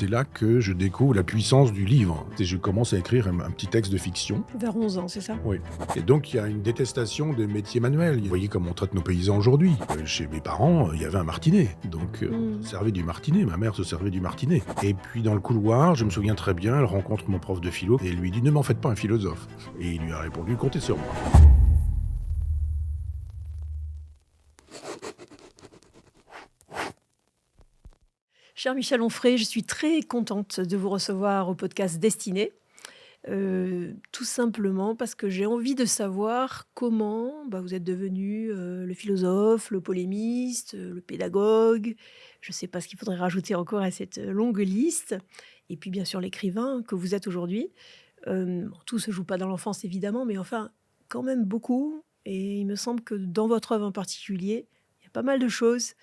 c'est là que je découvre la puissance du livre. Et je commence à écrire un petit texte de fiction. Vers 11 ans, c'est ça? Oui. Et donc, il y a une détestation des métiers manuels. Vous voyez comment on traite nos paysans aujourd'hui. Chez mes parents, il y avait un martinet. Donc, on servait du martinet. Ma mère se servait du martinet. Et puis, dans le couloir, je me souviens très bien, elle rencontre mon prof de philo et elle lui dit « Ne m'en faites pas un philosophe ». Et il lui a répondu « Comptez sur moi ». Cher Michel Onfray, je suis très contente de vous recevoir au podcast Destinée. Tout simplement parce que j'ai envie de savoir comment vous êtes devenu le philosophe, le polémiste, le pédagogue. Je ne sais pas ce qu'il faudrait rajouter encore à cette longue liste. Et puis bien sûr l'écrivain que vous êtes aujourd'hui. Tout se joue pas dans l'enfance évidemment, mais enfin quand même beaucoup. Et il me semble que dans votre œuvre en particulier, il y a pas mal de choses,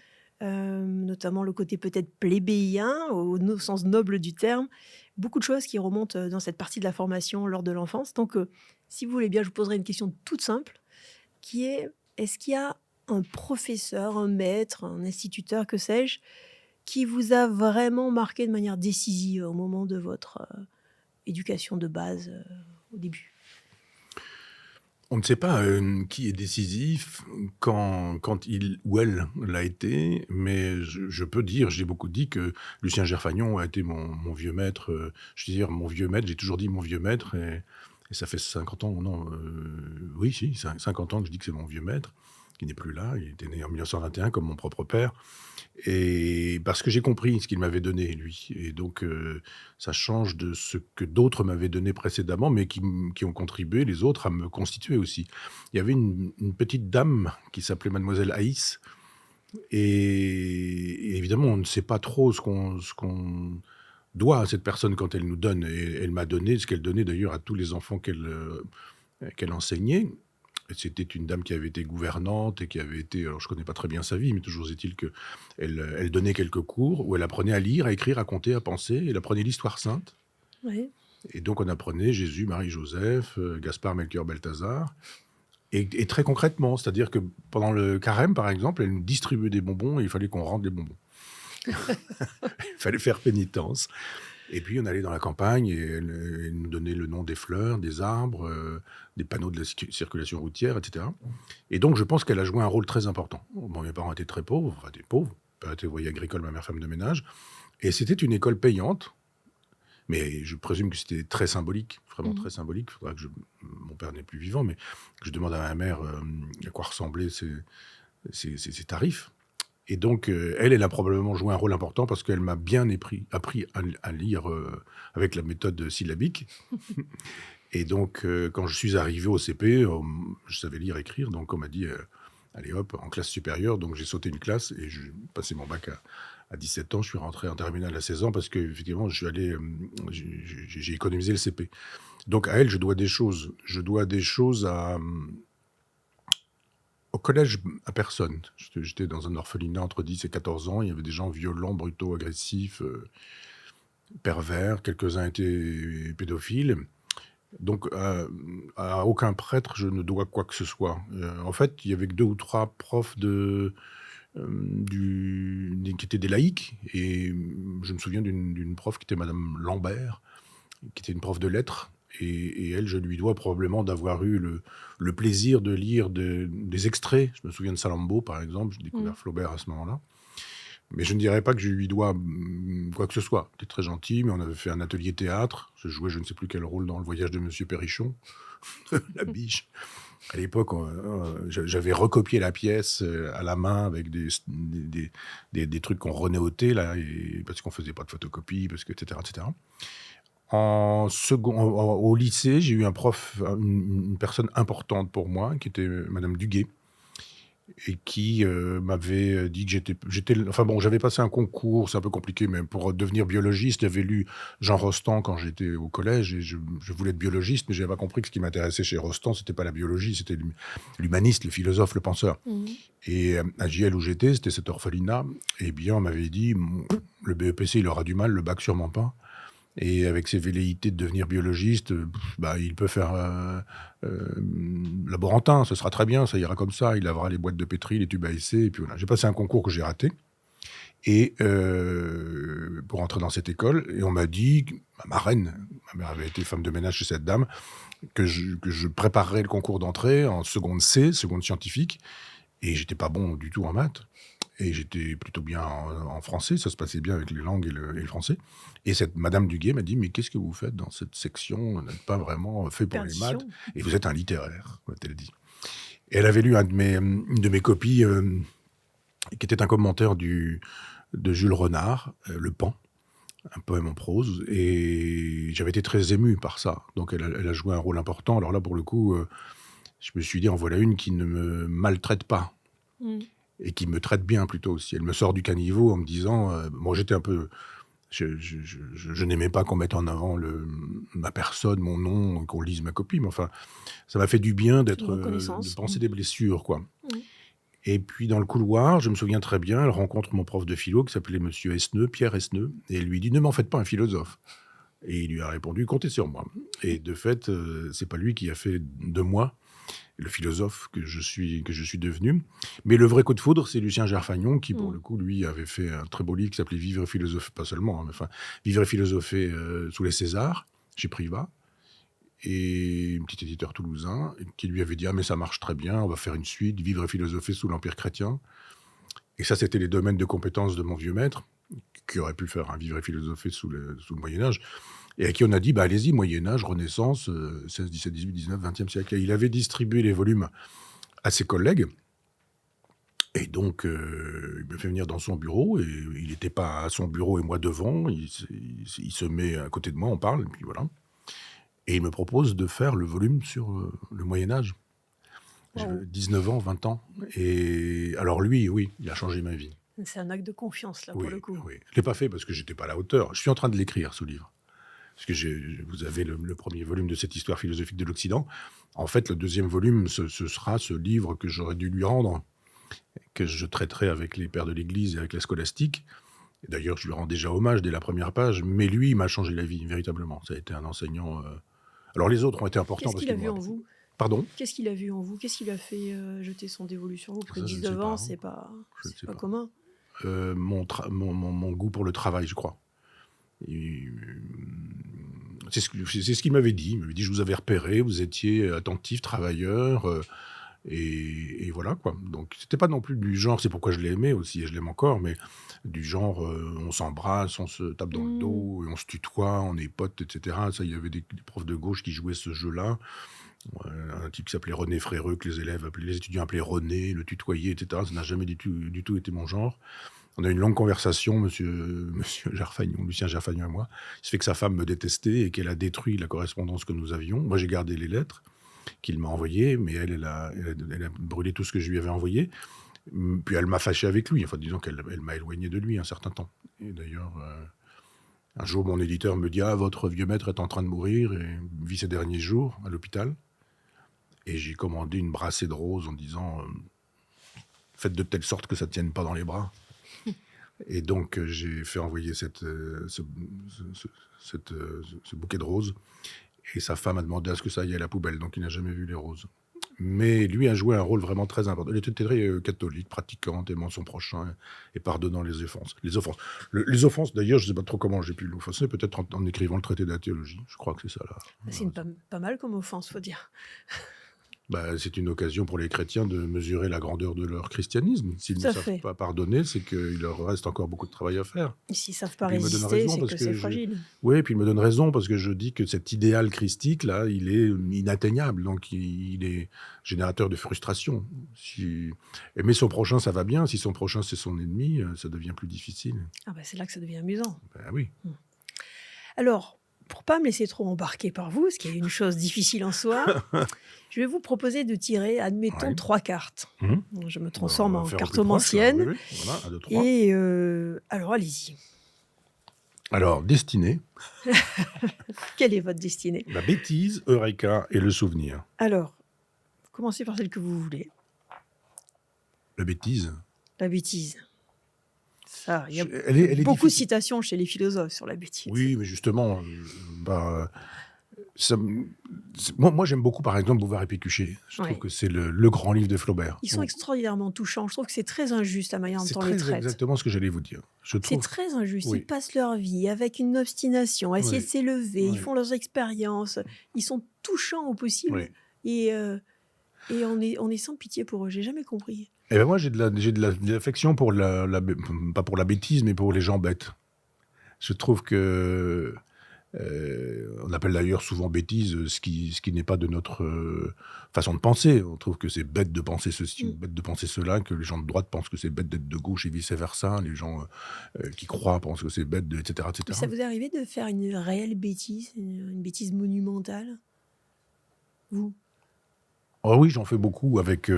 notamment le côté peut-être plébéien au sens noble du terme. Beaucoup de choses qui remontent dans cette partie de la formation lors de l'enfance. Donc, si vous voulez bien, je vous poserai une question toute simple, qui est, est-ce qu'il y a un professeur, un maître, un instituteur, que sais-je, qui vous a vraiment marqué de manière décisive au moment de votre éducation de base au début? On ne sait pas qui est décisif quand il ou elle l'a été, mais je peux dire, j'ai beaucoup dit que Lucien Gerfagnon a été mon vieux maître. Je veux dire, mon vieux maître, j'ai toujours dit mon vieux maître, et ça fait 50 ans, non, oui, si, 50 ans que je dis que c'est mon vieux maître, qui n'est plus là. Il était né en 1921, comme mon propre père. Et parce que j'ai compris ce qu'il m'avait donné, lui. Et donc, ça change de ce que d'autres m'avaient donné précédemment, mais qui ont contribué, les autres, à me constituer aussi. Il y avait une petite dame qui s'appelait Mademoiselle Haïs. Et évidemment, on ne sait pas trop ce qu'on doit à cette personne quand elle nous donne. Et elle m'a donné ce qu'elle donnait d'ailleurs à tous les enfants qu'elle enseignait. C'était une dame qui avait été gouvernante et qui avait été, alors je connais pas très bien sa vie, mais toujours est-il qu'elle donnait quelques cours où elle apprenait à lire, à écrire, à compter, à penser. Elle apprenait l'histoire sainte. Oui. Et donc on apprenait Jésus, Marie, Joseph, Gaspard, Melchior, Balthazar. Et très concrètement, c'est-à-dire que pendant le carême, par exemple, elle nous distribuait des bonbons et il fallait qu'on rende les bonbons. Il fallait faire pénitence. Et puis on allait dans la campagne et elle nous donnait le nom des fleurs, des arbres, des panneaux de la circulation routière, etc. Et donc je pense qu'elle a joué un rôle très important. Bon, mes parents étaient très pauvres, enfin des pauvres. Mon père était ouvrier agricole, ma mère femme de ménage. Et c'était une école payante, mais je présume que c'était très symbolique, vraiment très symbolique. Il faudra que mon père n'est plus vivant, mais que je demande à ma mère à quoi ressemblaient ces tarifs. Et donc, elle a probablement joué un rôle important parce qu'elle m'a bien appris à lire avec la méthode syllabique. Et donc, quand je suis arrivé au CP, je savais lire, écrire. Donc, on m'a dit, allez hop, en classe supérieure. Donc, j'ai sauté une classe et j'ai passé mon bac à 17 ans. Je suis rentré en terminale à 16 ans parce qu'effectivement, j'ai économisé le CP. Donc, à elle, je dois des choses. Je dois des choses au collège, à personne. J'étais dans un orphelinat entre 10 et 14 ans. Il y avait des gens violents, brutaux, agressifs, pervers. Quelques-uns étaient pédophiles. Donc, à aucun prêtre, je ne dois quoi que ce soit. En fait, il y avait que 2 ou 3 profs qui étaient des laïcs. Et je me souviens d'une prof qui était Madame Lambert, qui était une prof de lettres. Et elle, je lui dois probablement d'avoir eu le plaisir de lire des extraits. Je me souviens de Salammbô, par exemple. J'ai découvert Flaubert à ce moment-là. Mais je ne dirais pas que je lui dois quoi que ce soit. Il était très gentil, mais on avait fait un atelier théâtre. Je jouais je ne sais plus quel rôle dans Le Voyage de Monsieur Perrichon, la biche. À l'époque, j'avais recopié la pièce à la main avec des trucs qu'on renéotait, là, parce qu'on ne faisait pas de photocopie, etc., etc. Au lycée, j'ai eu un prof, une personne importante pour moi, qui était Madame Duguay, et qui m'avait dit que enfin bon, j'avais passé un concours, c'est un peu compliqué, mais pour devenir biologiste, j'avais lu Jean Rostand quand j'étais au collège, et je voulais être biologiste, mais j'avais pas compris que ce qui m'intéressait chez Rostand, c'était pas la biologie, c'était l'humaniste, le philosophe, le penseur. Et à JL où j'étais, c'était cet orphelinat, et bien on m'avait dit, le BEPC, il aura du mal, le bac sûrement pas. Et avec ses velléités de devenir biologiste, il peut faire laborantin, ce sera très bien, ça ira comme ça. Il lavera les boîtes de pétri, les tubes à essai, et puis voilà. J'ai passé un concours que j'ai raté. Et pour entrer dans cette école, et on m'a dit, ma marraine, ma mère avait été femme de ménage chez cette dame, que je préparerais le concours d'entrée en seconde C, seconde scientifique, et j'étais pas bon du tout en maths. Et j'étais plutôt bien en français, ça se passait bien avec les langues et le français. Et cette madame Duguay m'a dit: «Mais qu'est-ce que vous faites dans cette section? Vous n'êtes pas vraiment fait pour les maths Perdition. et vous êtes un littéraire», m'a-t-elle dit. Et elle avait lu une de mes copies, qui était un commentaire de Jules Renard, Le Pan, un poème en prose, et j'avais été très ému par ça. Donc elle a joué un rôle important. Alors là, pour le coup, je me suis dit: «En voilà une qui ne me maltraite pas». Mmh. Et qui me traite bien plutôt aussi. Elle me sort du caniveau en me disant, moi j'étais un peu, je n'aimais pas qu'on mette en avant ma personne, mon nom, qu'on lise ma copie, mais enfin, ça m'a fait du bien C'est une de reconnaissance. penser des blessures, quoi. Mmh. Et puis dans le couloir, je me souviens très bien, elle rencontre mon prof de philo qui s'appelait monsieur Esneux, Pierre Esneux, et elle lui dit: «Ne m'en faites pas un philosophe». Et il lui a répondu: «Comptez sur moi». Et de fait, c'est pas lui qui a fait de moi le philosophe que je suis devenu. Mais le vrai coup de foudre, c'est Lucien Gerfagnon qui, pour Mmh. le coup, lui, avait fait un très beau livre qui s'appelait Vivre et philosopher, pas seulement, hein, mais enfin, Vivre et philosopher sous les Césars, chez Privat, et un petit éditeur toulousain, qui lui avait dit: «Ah, mais ça marche très bien, on va faire une suite, Vivre et philosopher sous l'Empire chrétien». Et ça, c'était les domaines de compétences de mon vieux maître, qui aurait pu faire un Vivre et philosopher sous le Moyen-Âge, et à qui on a dit: «Bah, allez-y, Moyen-Âge, Renaissance, 16, 17, 18, 19, 20e siècle». Et il avait distribué les volumes à ses collègues, et donc il me fait venir dans son bureau, et il n'était pas à son bureau et moi devant, il se met à côté de moi, on parle, et puis voilà. Et il me propose de faire le volume sur le Moyen-Âge. Waouh! J'avais 19 ans, 20 ans, et alors lui, oui, il a changé ma vie. C'est un acte de confiance, là, pour le Oui, coup. oui. Je l'ai pas fait parce que j'étais pas à la hauteur. Je suis en train de l'écrire, ce livre. Parce que vous avez le premier volume de cette histoire philosophique de l'Occident. En fait, le deuxième volume, ce sera ce livre que j'aurais dû lui rendre, que je traiterai avec les pères de l'Église et avec la scolastique. Et d'ailleurs, je lui rends déjà hommage dès la première page, mais lui, il m'a changé la vie, véritablement. Ça a été un enseignant. Alors les autres ont été importants Qu'est-ce parce qu'il a qu'ils vu m'ont en appris. vous? Pardon? Qu'est-ce qu'il a vu en vous? Qu'est-ce qui lui a fait, jeter son dévolu sur vous? Parce que Ça, je ne sais 19 ans, pas. Je ne c'est sais pas pas. commun. Mon goût pour le travail, je crois. Et, c'est ce qu'il m'avait dit. Il m'avait dit: «Je vous avais repéré, vous étiez attentif, travailleur, et voilà, quoi». Donc c'était pas non plus du genre, c'est pourquoi je l'ai aimé aussi et je l'aime encore, mais du genre, on s'embrasse, on se tape dans le Mmh. dos et on se tutoie, on est potes, et cetera. Ça, il y avait des profs de gauche qui jouaient ce jeu-là. Un type qui s'appelait René Fréreux, que les étudiants appelaient René, le tutoyer, et cetera. Ça n'a jamais du tout été mon genre. On a eu une longue conversation, monsieur Gerfagnon, Lucien Gerfagnon et moi. Il se fait que sa femme me détestait et qu'elle a détruit la correspondance que nous avions. Moi, j'ai gardé les lettres qu'il m'a envoyées, mais elle a brûlé tout ce que je lui avais envoyé. Puis elle m'a fâché avec lui, enfin disons elle m'a éloigné de lui un certain temps. Et d'ailleurs, un jour, mon éditeur me dit: «Ah, votre vieux maître est en train de mourir et vit ses derniers jours à l'hôpital». Et j'ai commandé une brassée de roses en disant: «Faites de telle sorte que ça ne tienne pas dans les bras». Et donc, j'ai fait envoyer ce bouquet de roses, et sa femme a demandé à ce que ça aille à la poubelle, donc il n'a jamais vu les roses. Mais lui a joué un rôle vraiment très important. Il était très catholique, pratiquant, aimant son prochain et pardonnant les offenses. Les offenses, d'ailleurs, je ne sais pas trop comment j'ai pu l'offenser, peut-être en écrivant le traité de la théologie. Je crois que c'est ça là. C'est pas mal comme offense, faut dire. Bah, c'est une occasion pour les chrétiens de mesurer la grandeur de leur christianisme. S'ils Tout ne à savent fait. pas pardonner, c'est qu'il leur reste encore beaucoup de travail à faire. Et s'ils savent Et pas puis il me donne résister, raison c'est parce que que c'est fragile. oui, puis il me donne raison parce que je dis que cet idéal christique là, il est inatteignable, donc il est générateur de frustration. Aimer son prochain, ça va bien. Si son prochain c'est son ennemi, ça devient plus difficile. Ah bah, c'est là que ça devient amusant. Ben oui. Alors, pour pas me laisser trop embarquer par vous, ce qui est une chose difficile en soi, je vais vous proposer de tirer, admettons, Ouais. 3 cartes. Mhm. Je me Ben, transforme on va en faire au plus proche, là. cartomancienne Oui, oui. Voilà, 1, 2, 3. et alors allez-y. Alors, destinée, Quelle est votre destinée? la bêtise, Eureka et le souvenir. Alors, commencez par celle que vous voulez. La bêtise. La bêtise. Ça, il y a Elle est beaucoup de difficile. citations chez les philosophes sur la bêtise. Oui, mais justement, bah, Ça moi, j'aime beaucoup, par exemple, Bouvard et Pécuchet. Je trouve Ouais. que c'est le grand livre de Flaubert. Ils sont extraordinairement touchants. Je trouve que c'est très injuste la manière dont C'est on les très traite. exactement ce que j'allais vous dire. Je C'est trouve très injuste. Ils oui, passent leur vie avec une obstination, à essayer de oui, s'élever. Ils oui, font leurs expériences. Ils sont touchants au possible. oui. Et, euh, et on est sans pitié pour eux. J'ai jamais compris. Et ben moi, de l'affection pour pas pour la bêtise, mais pour les gens bêtes. Je trouve que on appelle d'ailleurs souvent bêtise ce qui n'est pas de notre façon de penser. On trouve que c'est bête de penser ceci ou Mm. bête de penser cela, que les gens de droite pensent que c'est bête d'être de gauche et vice-versa. Les gens qui croient pensent que c'est bête, etc., Mais etc. ça vous est arrivé de faire une réelle bêtise, une bêtise monumentale, vous? Oh oui, j'en fais beaucoup avec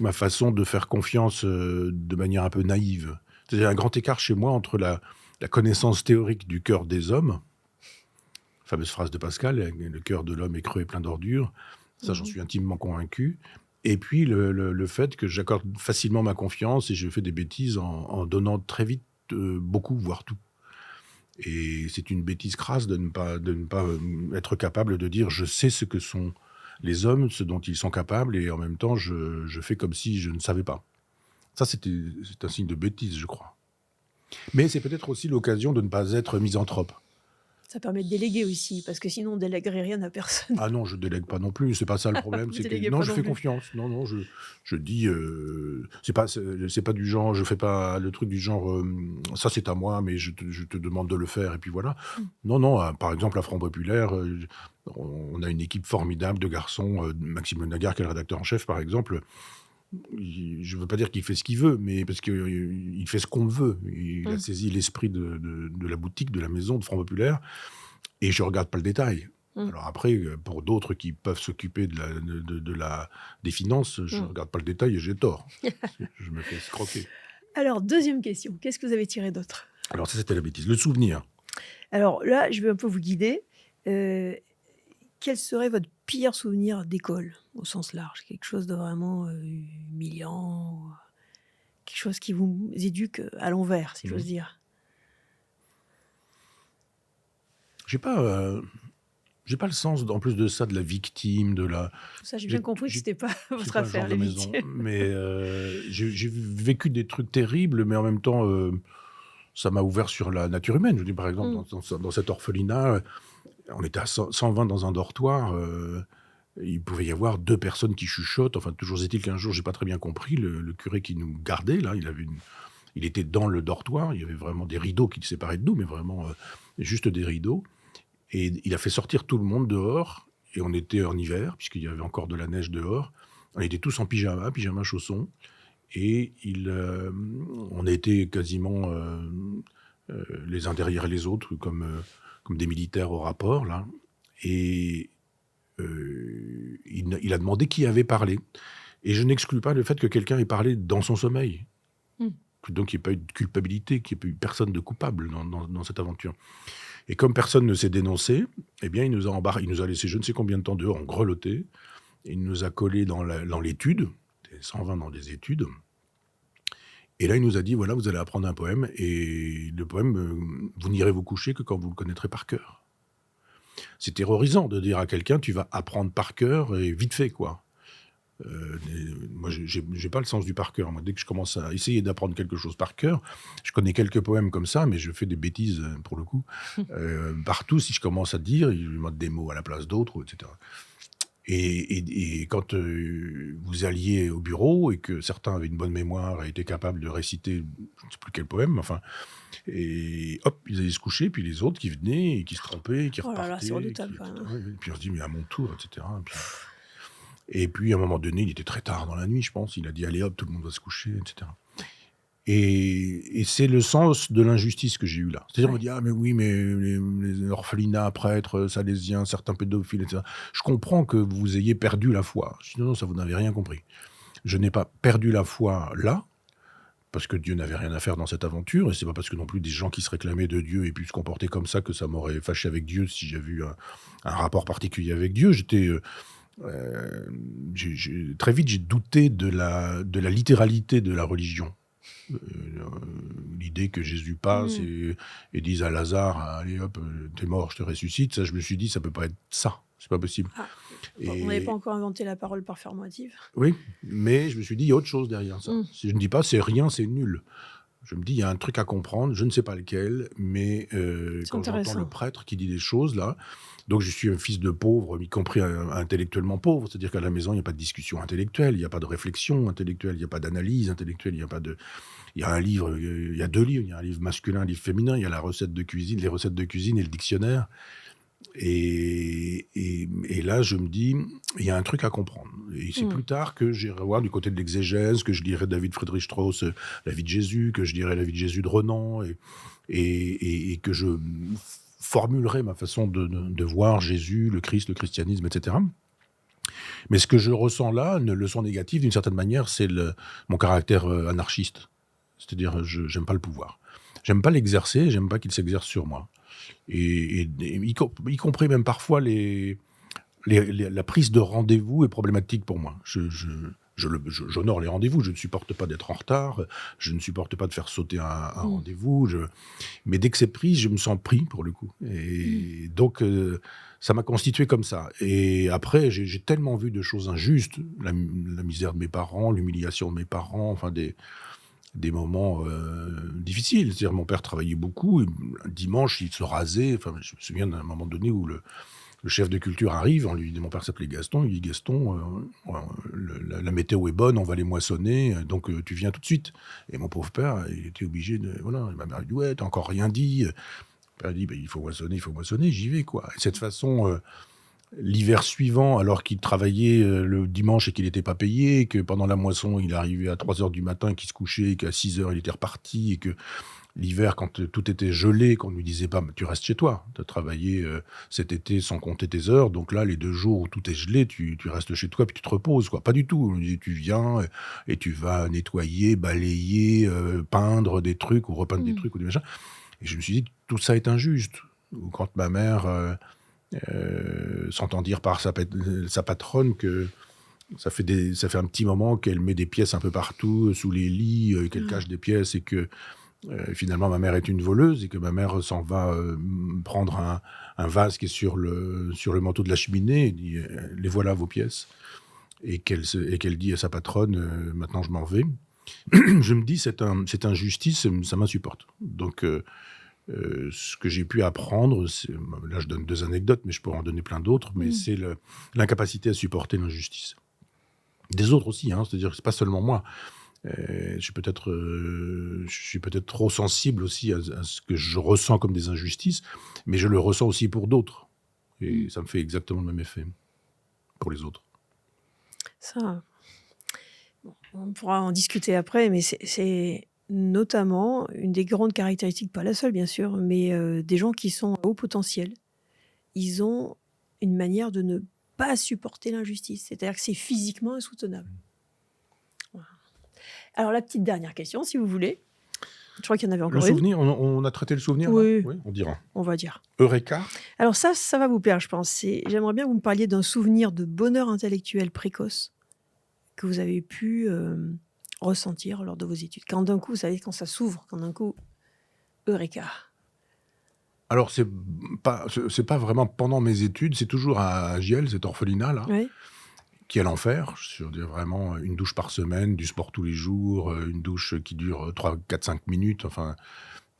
ma façon de faire confiance de manière un peu naïve. C'est-à-dire un grand écart chez moi entre la connaissance théorique du cœur des hommes, fameuse phrase de Pascal, le cœur de l'homme est creux et plein d'ordures, ça j'en Mhm. suis intimement convaincu, et puis le fait que j'accorde facilement ma confiance et je fais des bêtises en donnant très vite beaucoup, voire tout. Et c'est une bêtise crasse de ne pas être capable de dire je sais ce que sont les hommes, ce dont ils sont capables, et en même temps je fais comme si je ne savais pas. Ça, c'est un signe de bêtise, je crois. Mais c'est peut-être aussi l'occasion de ne pas être misanthrope. Ça permet de déléguer aussi, parce que sinon on ne déléguerait rien à personne. Ah non, je délègue pas non plus, c'est pas ça le problème, Vous c'est que déléguez non, pas je non fais plus. confiance. Non, non, je dis, c'est pas du genre, je fais pas le truc du genre, ça c'est à moi, mais je te demande de le faire et puis voilà. Mm. Non, non, par exemple, à Front Populaire, on a une équipe formidable de garçons, Maxime Le Nagar qui est le rédacteur en chef, par exemple, je veux pas dire qu'il fait ce qu'il veut, mais parce qu'il il fait ce qu'on veut. Il a Mm. saisi l'esprit de la boutique, de la maison, de Front Populaire, et je regarde pas le détail. Mm. Alors après, pour d'autres qui peuvent s'occuper des finances, je Mm. regarde pas le détail et j'ai tort. Je me fais escroquer. Alors, deuxième question. Qu'est-ce que vous avez tiré d'autre? Alors ça, c'était la bêtise. Le souvenir. Alors là, je vais un peu vous guider. Euh, Quel serait votre pire souvenir d'école, au sens large? Quelque chose de vraiment humiliant, quelque chose qui vous éduque à l'envers, si j'ose Mhm. dire. J'ai pas, j'ai pas le sens, en plus de ça, de la victime, de la. Ça, j'ai bien J'ai compris que j'ai c'était pas c'est votre pas le genre affaire, de les maison, victimes. mais j'ai vécu des trucs terribles, mais en même temps, ça m'a ouvert sur la nature humaine. Je dis, par exemple, Mm. dans cet orphelinat, on était à 120 dans un dortoir, il pouvait y avoir 2 personnes qui chuchotent. Enfin, toujours est-il qu'un jour, j'ai pas très bien compris, le curé qui nous gardait là, il était dans le dortoir, il y avait vraiment des rideaux qui le séparaient de nous, mais vraiment, juste des rideaux, et il a fait sortir tout le monde dehors, et on était en hiver, puisqu'il y avait encore de la neige dehors. On était tous en pyjama chaussons, et on a été quasiment, les uns derrière les autres comme des militaires au rapport là, et il a demandé qui avait parlé, et je n'exclus pas le fait que quelqu'un ait parlé dans son sommeil. Mm. Donc il n'y ait pas eu de culpabilité, qu'il n'y ait pas eu personne de coupable dans cette aventure. Et comme personne ne s'est dénoncé, eh bien, il nous a laissé je ne sais combien de temps dehors, en grelotté. Il nous a collés dans l'étude, 120 dans les études. Et là, il nous a dit, voilà, vous allez apprendre un poème, et le poème, vous n'irez vous coucher que quand vous le connaîtrez par cœur. C'est terrorisant de dire à quelqu'un, tu vas apprendre par cœur, et vite fait, quoi. Moi, j'ai pas le sens du par cœur. Moi, dès que je commence à essayer d'apprendre quelque chose par cœur, je connais quelques poèmes comme ça, mais je fais des bêtises, pour le coup. Partout, si je commence à dire, je vais mettre des mots à la place d'autres, etc. Et quand vous alliez au bureau et que certains avaient une bonne mémoire et étaient capables de réciter, je ne sais plus quel poème, enfin, et hop, ils allaient se coucher, puis les autres qui venaient et qui se trompaient, qui Oh là là, c'est repartaient, redoutable quand même. etc. Et puis on se dit, mais à mon tour, etc. Et puis à un moment donné, il était très tard dans la nuit, je pense. Il a dit, allez hop, tout le monde va se coucher, etc. Et c'est le sens de l'injustice que j'ai eu là. C'est-à-dire, on me Ouais. dit, ah, mais oui, mais les orphelinats, prêtres, salésiens, certains pédophiles, etc. Je comprends que vous ayez perdu la foi. Je dis, non, non, ça, vous n'avez rien compris. Je n'ai pas perdu la foi là, parce que Dieu n'avait rien à faire dans cette aventure, et c'est pas parce que non plus des gens qui se réclamaient de Dieu aient pu se comporter comme ça que ça m'aurait fâché avec Dieu si j'avais eu un rapport particulier avec Dieu. Très vite, j'ai douté de la littéralité de la religion. L'idée que Jésus passe Mmh. et dise à Lazare: «Allez hop, tu mort, je te ressuscite», ça je me suis dit: «Ça peut pas être ça, c'est pas possible» Ah, bon, on n'avait pas et encore inventé la parole performative. oui, mais je me suis dit: «Il y a autre chose derrière ça». Mmh. Si je ne dis pas: «C'est rien, c'est nul». Je me dis: «Il y a un truc à comprendre, je ne sais pas lequel», mais C'est quand j'entends le intéressant. prêtre qui dit des choses là, donc je suis un fils de pauvre, y compris intellectuellement pauvre, c'est-à-dire qu'à la maison, il y a pas de discussion intellectuelle, il y a pas de réflexion intellectuelle, il y a pas d'analyse intellectuelle, il y a pas de il y a un livre, il y a 2 livres, il y a un livre masculin, un livre féminin, il y a la recette de cuisine les recettes de cuisine et le dictionnaire et là, je me dis: «Il y a un truc à comprendre» et c'est Mmh. plus tard que j'irai voir du côté de l'exégèse, que je lirai David Friedrich Strauss, La vie de Jésus, que je lirai La vie de Jésus de Renan et que je formulerai ma façon de voir Jésus, le Christ, le christianisme et cetera. Mais ce que je ressens là, une leçon négative d'une certaine manière, c'est mon caractère, anarchiste. C'est-à-dire, je j'aime pas le pouvoir. J'aime pas l'exercer, j'aime pas qu'il s'exerce sur moi et y compris même parfois la prise de rendez-vous est problématique pour moi. J'honore les rendez-vous, je ne supporte pas d'être en retard, je ne supporte pas de faire sauter un Mmh. rendez-vous, mais dès que c'est pris, je me sens pris pour le coup Mmh. et donc ça m'a constitué comme ça et après j'ai tellement vu de choses injustes, la misère de mes parents, l'humiliation de mes parents, enfin des moments, difficiles. C'est-à-dire mon père travaillait beaucoup et un dimanche, il se rasait, enfin je me souviens d'un moment donné où le chef de culture arrive, on lui dit mon père s'appelait Gaston, il dit: «Gaston, la météo est bonne, on va les moissonner, donc tu viens tout de suite» et mon pauvre père, il était obligé de voilà et ma mère lui dit: «Ouais, tu encore rien dit». Mon père dit: «Beh, il faut moissonner, j'y vais quoi» et cette façon, l'hiver suivant, alors qu'il travaillait, le dimanche et qu'il n'était pas payé et que pendant la moisson, il arrivait à 3 heures du matin, qu'il se couchait et qu'à 6 heures, il était reparti et que l'hiver, quand, tout était gelé, qu'on ne lui disait pas: «Mais tu restes chez toi. Tu as travaillé, cet été sans compter tes heures, donc là, les 2 jours où tout est gelé, tu restes chez toi puis tu te reposes, quoi». Pas du tout. On lui dit: «Tu viens, et tu vas nettoyer, balayer, peindre des trucs ou repeindre des Mmh. trucs ou des machins» et je me suis dit: «Tout ça est injuste». Ou quand ma mère, s'entend dire par sa patronne que ça fait un petit moment qu'elle met des pièces un peu partout, sous les lits, qu'elle Ah. cache des pièces et que finalement, ma mère est une voleuse et que ma mère s'en va, prendre un vase qui est sur le manteau de la cheminée et dit: «Les voilà vos pièces» et qu'elle dit à sa patronne: «Maintenant je m'en vais». Je me dis: Cette injustice, ça m'insupporte». Donc ce que j'ai pu apprendre, c'est là je donne 2 anecdotes, mais je pourrais en donner plein d'autres, mais Mmh. c'est l'incapacité à supporter l'injustice. Des autres aussi, hein, c'est-à-dire que c'est pas seulement moi. Je suis peut-être trop sensible aussi à ce que je ressens comme des injustices, mais je le ressens aussi pour d'autres Mmh. et ça me fait exactement le même effet pour les autres. Ça, bon, on pourra en discuter après, mais c'est notamment une des grandes caractéristiques, pas la seule bien sûr, mais des gens qui sont à haut potentiel. Ils ont une manière de ne pas supporter l'injustice. C'est-à-dire que c'est physiquement insoutenable. Voilà. Alors la petite dernière question, si vous voulez. Je crois qu'il y en avait Le encore une. souvenir, on a traité le souvenir là? Oui, Oui, on dira. on va dire. Eureka? Alors ça va vous plaire, je pense. J'aimerais bien que vous me parliez d'un souvenir de bonheur intellectuel précoce que vous avez pu, ressentir lors de vos études. Quand d'un coup, vous savez, quand ça s'ouvre, quand d'un coup, eureka! Alors c'est pas vraiment pendant mes études, c'est toujours à Giel, cet orphelinat là, Oui. qui est l'enfer. Je veux dire vraiment une douche par semaine, du sport tous les jours, une douche qui dure, 3, 4, 5 minutes, enfin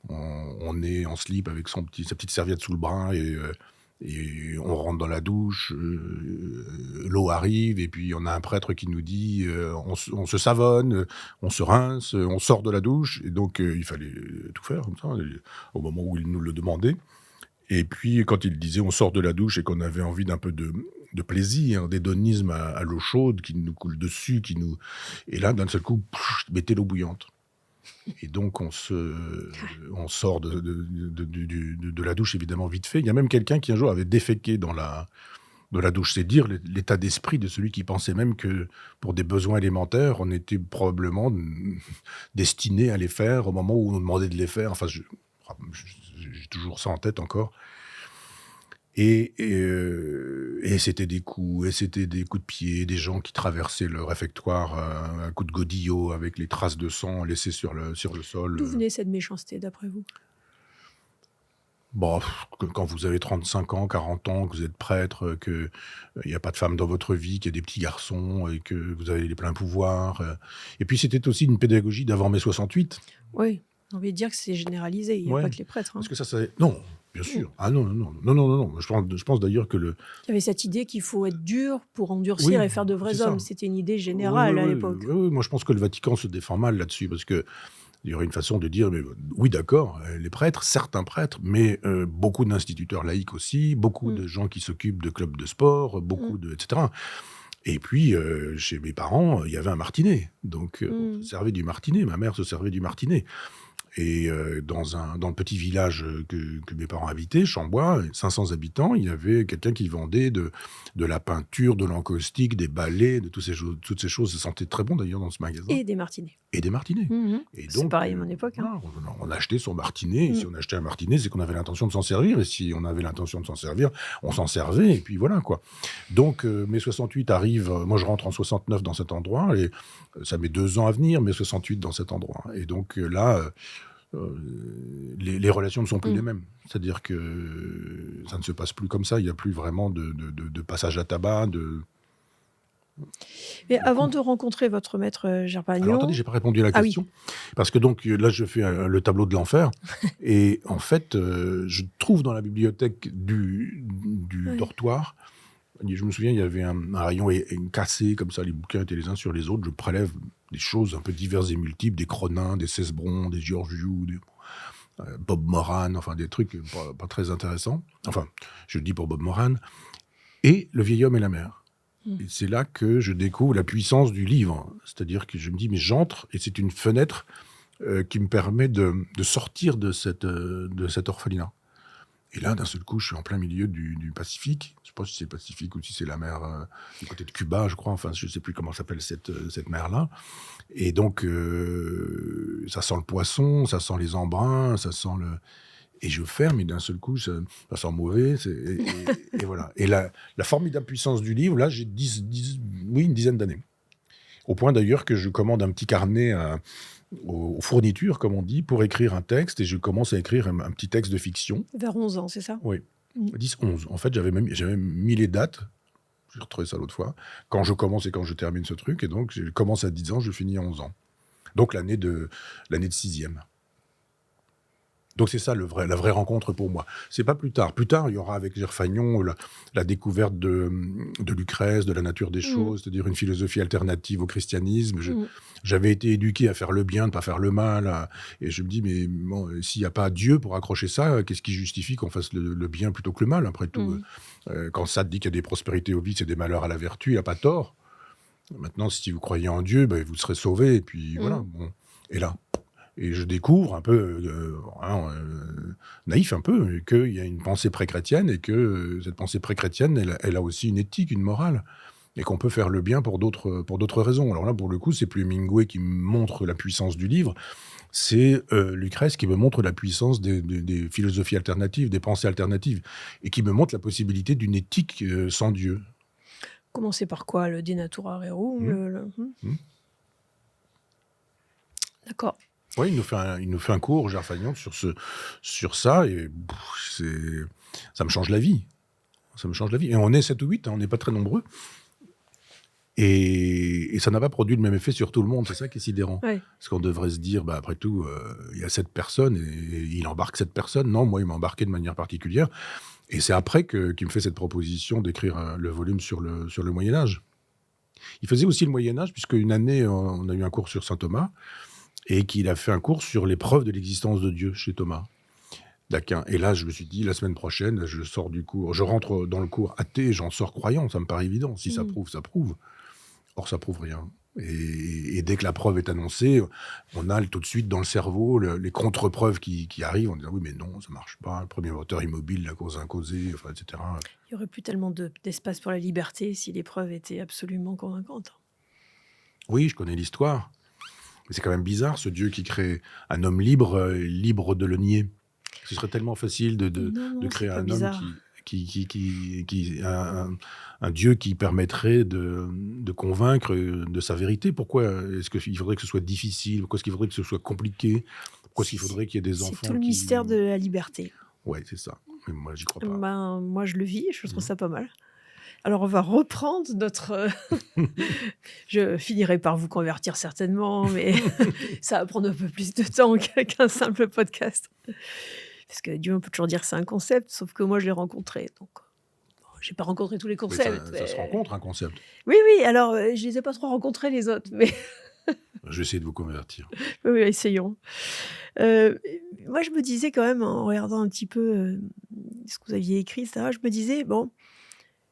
on est en slip avec sa petite serviette sous le bras et on rentre dans la douche, l'eau arrive et puis on a un prêtre qui nous dit, on se savonne, on se rince, on sort de la douche et donc il fallait tout faire comme ça, au moment où il nous le demandait et puis quand il disait: «On sort de la douche» et qu'on avait envie d'un peu de plaisir, d'hédonisme à l'eau chaude qui nous coule dessus, qui nous et là d'un seul coup, mettez l'eau bouillante. Et donc on sort de la douche évidemment vite fait. Il y a même quelqu'un qui un jour avait déféqué dans la douche. C'est dire l'état d'esprit de celui qui pensait même que, pour des besoins élémentaires, on était probablement, destiné à les faire au moment où on nous demandait de les faire. Enfin j'ai toujours ça en tête encore Et c'était des coups, et c'était des coups de pied, des gens qui traversaient le réfectoire à coups de godillot avec les traces de sang laissées sur le sol. D'où venait cette méchanceté, d'après vous? Bon, quand vous avez 35 ans, 40 ans, que vous êtes prêtre, qu'il n'y a pas de femme dans votre vie, qu'il y a des petits garçons et que vous avez les pleins pouvoirs. Et puis c'était aussi une pédagogie d'avant mai 68. Oui, j'ai envie de dire que c'est généralisé, il n'y a pas Ouais, que les prêtres, hein. parce que ça non, bien Mmh. sûr. Ah non, non, non, non, non, non, non. Je pense d'ailleurs que le Il y avait cette idée qu'il faut être dur pour endurcir oui, et faire de c'est vrais ça. hommes. C'était une idée Oui, oui, générale à oui, l'époque. oui, oui, moi je pense que le Vatican se défend mal là-dessus parce que il y aurait une façon de dire, mais oui, d'accord, les prêtres, certains prêtres, mais beaucoup d'instituteurs laïcs aussi, beaucoup Mmh. de gens qui s'occupent de clubs de sport, Mmh. beaucoup de, etc. Et puis, chez mes parents, il y avait un martinet. Donc, on se Mmh. servait du martinet. Ma mère se servait du martinet. Et dans le petit village que mes parents habitaient, Chambois, 500 habitants, il y avait quelqu'un qui vendait de la peinture, de l'encaustique, des balais, de toutes ces choses. Ça sentait très bon d'ailleurs dans ce magasin. Et des martinets. Et des martinets. Mmh. Et C'est donc, pareil à mon époque, hein. voilà, on achetait son martinet. Et si Mmh. on achetait un martinet, c'est qu'on avait l'intention de s'en servir. Et si on avait l'intention de s'en servir, on s'en servait. Et puis voilà, quoi. Donc, mai 68 arrive. Moi, je rentre en 69 dans cet endroit. Et ça met 2 ans à venir, mai 68 dans cet endroit. Et donc, là, les relations ne sont plus Mmh. les mêmes. C'est-à-dire que ça ne se passe plus comme ça. Il n'y a plus vraiment de passage à tabac, Mais de avant coups. de rencontrer votre maître, Alors attendez, Gerpagnon. j'ai pas répondu à la Ah oui, question. Parce que donc là, je fais le tableau de l'enfer. Et en fait, je trouve dans la bibliothèque du oui. dortoir, je me souviens, il y avait un rayon cassé, comme ça, les bouquins étaient les uns sur les autres. Je prélève des choses un peu diverses et multiples, des Cronin, des Cesbron, des Georgiou, Bob Moran, enfin des trucs pas très intéressants. Enfin, je le dis pour Bob Moran. Et Le vieil homme et la mer. Mmh. Et c'est là que je découvre la puissance du livre. C'est-à-dire que je me dis, mais j'entre, et c'est une fenêtre qui me permet de sortir de cet orphelinat. Et là, d'un seul coup, je suis en plein milieu du Pacifique. Je ne sais pas si c'est le Pacifique ou si c'est la mer du côté de Cuba, je crois. Enfin, je ne sais plus comment s'appelle cette mer-là. Et donc, ça sent le poisson, ça sent les embruns, ça sent le... Et je ferme, et d'un seul coup, ça sent mauvais. Et voilà. Et la formidable puissance du livre, là, j'ai une dizaine d'années. Au point d'ailleurs que je commande un petit carnet aux fournitures, comme on dit, pour écrire un texte, et je commence à écrire un petit texte de fiction. Vers 11 ans, c'est ça? Oui, Mmh. 10, 11. En fait, j'avais mis les dates. J'ai retrouvé ça l'autre fois. Quand je commence et quand je termine ce truc. Et donc, je commence à 10 ans, je finis à 11 ans. Donc, l'année de 6e. Donc c'est ça la vraie rencontre pour moi. C'est pas plus tard. Plus tard, il y aura avec Gerfagnon la découverte de Lucrèce, de la nature des Mmh. choses, c'est-à-dire une philosophie alternative au christianisme. Mmh. J'avais été éduqué à faire le bien, ne pas faire le mal. Et je me dis, mais bon, s'il n'y a pas Dieu pour accrocher ça, qu'est-ce qui justifie qu'on fasse le bien plutôt que le mal, après tout? Mmh. Quand Sartre dit qu'il y a des prospérités au vice et des malheurs à la vertu, il n'a pas tort. Maintenant, si vous croyez en Dieu, ben, vous serez sauvés. Et puis voilà. Mmh. Bon. Et là, et je découvre un peu, naïf un peu, qu'il y a une pensée pré-chrétienne, et que cette pensée pré-chrétienne, elle a aussi une éthique, une morale, et qu'on peut faire le bien pour d'autres raisons. Alors là, pour le coup, c'est plus Hemingway qui me montre la puissance du livre, c'est Lucrèce qui me montre la puissance des philosophies alternatives, des pensées alternatives, et qui me montre la possibilité d'une éthique sans Dieu. Commencez par quoi? Le De Natura Rerum, Mmh. Mmh. Mmh. D'accord. Oui, il nous fait un cours, Gerfagnon, sur ça, et ça me change la vie. Ça me change la vie. Et on est 7 ou 8, hein, on n'est pas très nombreux. Et ça n'a pas produit le même effet sur tout le monde. C'est ça qui est sidérant. Ouais. Parce qu'on devrait se dire, bah, après tout, il y a 7 personnes, et il embarque 7 personnes. Non, moi, il m'a embarqué de manière particulière. Et c'est après qu'il me fait cette proposition d'écrire le volume sur le Moyen-Âge. Il faisait aussi le Moyen-Âge, puisque une année, on a eu un cours sur saint Thomas, et qu'il a fait un cours sur les preuves de l'existence de Dieu chez Thomas d'Aquin. Et là, je me suis dit, la semaine prochaine, je sors du cours. Je rentre dans le cours athée, et j'en sors croyant. Ça me paraît évident. Si ça Mmh. prouve, ça prouve. Or, ça prouve rien. Et dès que la preuve est annoncée, on a tout de suite dans le cerveau les contre-preuves qui arrivent, en disant, oui, mais non, ça marche pas. Le premier moteur immobile, la cause incausée, enfin, etc. Il y aurait plus tellement d'espace pour la liberté si les preuves étaient absolument convaincantes. Oui, je connais l'histoire. Mais c'est quand même bizarre, ce Dieu qui crée un homme libre, libre de le nier. Ce serait tellement facile Non, de c'est créer pas un homme bizarre. un Dieu qui permettrait de convaincre de sa vérité. Pourquoi est-ce qu'il faudrait que ce soit difficile? Pourquoi est-ce qu'il faudrait que ce soit compliqué? Pourquoi est-ce qu'il C'est faudrait qu'il y ait des c'est tout enfants le qui... mystère de la liberté. Ouais, c'est ça. Mais moi, j'y crois pas. Ben, moi, je le vis, je trouve Mhm. ça pas mal. Alors, on va reprendre notre. Je finirai par vous convertir certainement, mais ça va prendre un peu plus de temps qu'un simple podcast. Parce que Dieu, on peut toujours dire que c'est un concept, sauf que moi, je l'ai rencontré. Donc, bon, j'ai pas rencontré tous les Mais concepts. ça se rencontre, un concept. Oui, oui, alors, je les ai pas trop rencontrés, les autres, mais Je vais essayer de vous convertir. oui, essayons. Euh, Moi, je me disais quand même, en regardant un petit peu ce que vous aviez écrit, etc., je me disais, bon,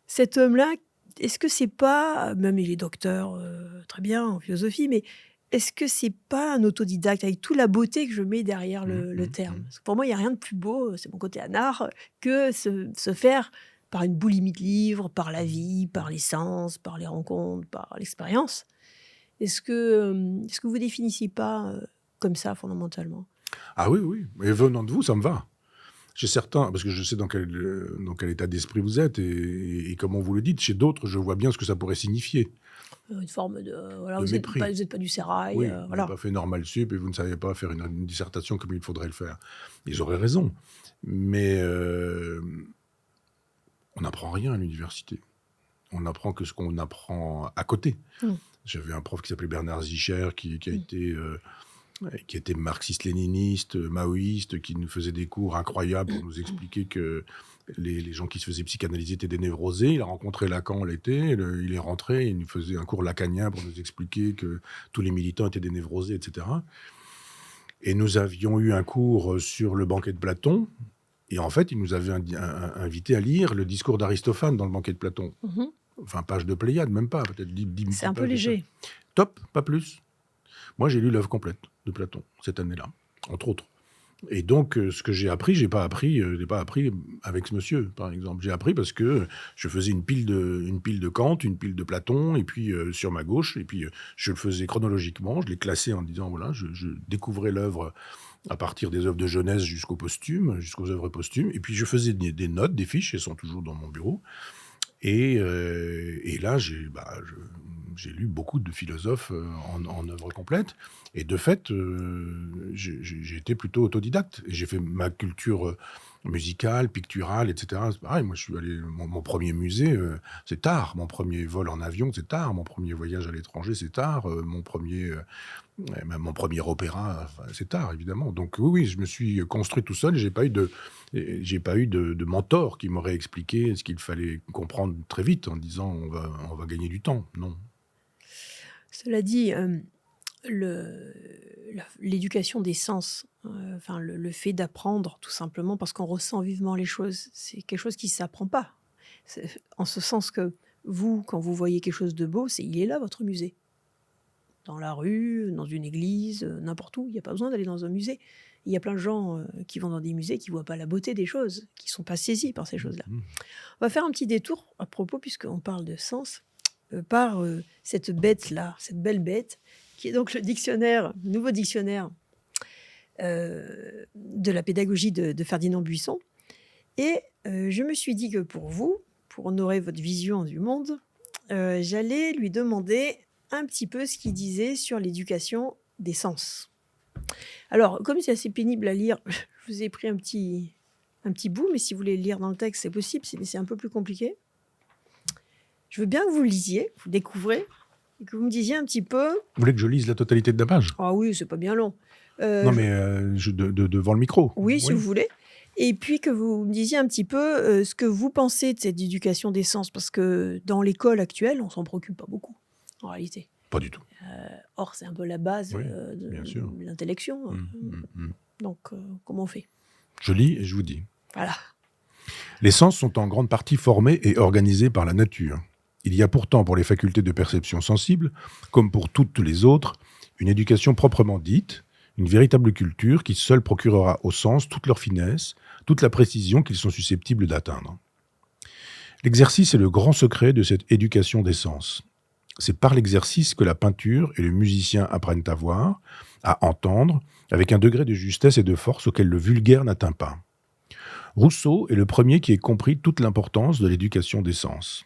cet homme-là, est-ce que c'est pas, même il est docteur, très bien en philosophie, mais est-ce que c'est pas un autodidacte avec toute la beauté que je mets derrière le terme? Parce que pour moi, il y a rien de plus beau, c'est mon côté anard, que se faire par une boulimie de livres, par la vie, par les sens, par les rencontres, par l'expérience. Est-ce que vous définissez pas comme ça fondamentalement? Ah oui, oui. Et venant de vous, ça me va. Chez certains, parce que je sais dans quel état d'esprit vous êtes et comment vous le dites. Chez d'autres, je vois bien ce que ça pourrait signifier. Une forme de voilà, De vous êtes mépris. pas du sérail, Oui, vous n'avez voilà. pas fait normal sup et vous ne savez pas faire une dissertation comme il faudrait le faire. Ils auraient raison. Mais on n'apprend rien à l'université. On apprend que ce qu'on apprend à côté. Mmh. J'avais un prof qui s'appelait Bernard Zicher, qui Mmh. était marxiste-léniniste, maoïste, qui nous faisait des cours incroyables pour nous expliquer que les gens qui se faisaient psychanalyser étaient des névrosés. Il a rencontré Lacan l'été, il est rentré, il nous faisait un cours lacanien pour nous expliquer que tous les militants étaient des névrosés, etc. Et nous avions eu un cours sur le banquet de Platon, et en fait, il nous avait invité à lire le discours d'Aristophane dans le banquet de Platon. Mmh. Enfin, page de Pléiade, même pas, peut-être 10 C'est un peu pages de ça. léger. Top, pas plus. Moi, j'ai lu l'œuvre complète de Platon cette année-là, entre autres. Et donc, ce que j'ai appris, je l'ai pas appris avec ce monsieur, par exemple. J'ai appris parce que je faisais une pile de Kant, une pile de Platon, et puis sur ma gauche, et puis je le faisais chronologiquement, je les classais en disant, voilà, je découvrais l'œuvre à partir des œuvres de jeunesse jusqu'aux posthumes, jusqu'aux œuvres posthumes, et puis je faisais des notes, des fiches, elles sont toujours dans mon bureau. Et là, j'ai lu beaucoup de philosophes en œuvre complète. Et de fait, j'ai été plutôt autodidacte. Et j'ai fait ma culture musicale, picturale, etc. C'est pareil, moi, je suis allé... Mon premier musée, c'est tard. Mon premier vol en avion, c'est tard. Mon premier voyage à l'étranger, c'est tard. Même mon premier opéra, enfin, c'est tard, évidemment. Donc oui, oui, je me suis construit tout seul. J'ai pas eu de mentor qui m'aurait expliqué ce qu'il fallait comprendre très vite en disant on va gagner du temps. Non. Cela dit, l'éducation des sens, enfin le fait d'apprendre tout simplement parce qu'on ressent vivement les choses, c'est quelque chose qui ne s'apprend pas. En ce sens que vous, quand vous voyez quelque chose de beau, il est là votre musée. Dans la rue, dans une église, n'importe où, il n'y a pas besoin d'aller dans un musée. Il y a plein de gens qui vont dans des musées qui ne voient pas la beauté des choses, qui ne sont pas saisis par ces choses-là. Mmh. On va faire un petit détour à propos, puisqu'on parle de sens, par cette bête-là, cette belle bête, qui est donc le nouveau dictionnaire de la pédagogie de Ferdinand Buisson. Et je me suis dit que pour vous, pour honorer votre vision du monde, j'allais lui demander un petit peu ce qu'il disait sur l'éducation des sens. Alors, comme c'est assez pénible à lire, je vous ai pris un petit bout, mais si vous voulez le lire dans le texte, c'est possible, mais c'est un peu plus compliqué. Je veux bien que vous le lisiez, vous le découvrez, et que vous me disiez un petit peu... Vous voulez que je lise la totalité de la page? Ah oui, c'est pas bien long. Non, mais devant le micro. Oui, si vous voulez. Et puis que vous me disiez un petit peu ce que vous pensez de cette éducation des sens, parce que dans l'école actuelle, on s'en préoccupe pas beaucoup, en réalité. Pas du tout. Or, c'est un peu la base Oui, bien sûr. de l'intellection. Donc, comment on fait? Je lis et je vous dis. Voilà. Les sens sont en grande partie formés et organisés par la nature. Il y a pourtant pour les facultés de perception sensible, comme pour toutes les autres, une éducation proprement dite, une véritable culture qui seule procurera aux sens toute leur finesse, toute la précision qu'ils sont susceptibles d'atteindre. L'exercice est le grand secret de cette éducation des sens. C'est par l'exercice que la peinture et le musicien apprennent à voir, à entendre, avec un degré de justesse et de force auquel le vulgaire n'atteint pas. Rousseau est le premier qui ait compris toute l'importance de l'éducation des sens.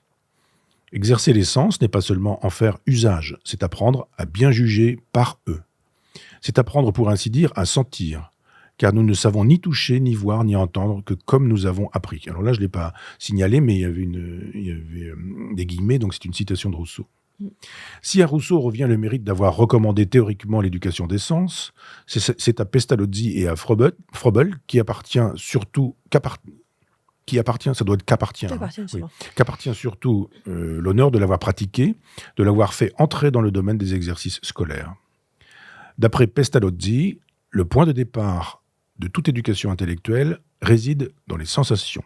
Exercer les sens n'est pas seulement en faire usage, c'est apprendre à bien juger par eux. C'est apprendre, pour ainsi dire, à sentir, car nous ne savons ni toucher, ni voir, ni entendre que comme nous avons appris. Alors là, je ne l'ai pas signalé, mais il y avait des guillemets, donc c'est une citation de Rousseau. Si à Rousseau revient le mérite d'avoir recommandé théoriquement l'éducation des sens, c'est à Pestalozzi et à Froebel qu'appartient surtout l'honneur de l'avoir pratiqué, de l'avoir fait entrer dans le domaine des exercices scolaires. D'après Pestalozzi, le point de départ de toute éducation intellectuelle réside dans les sensations.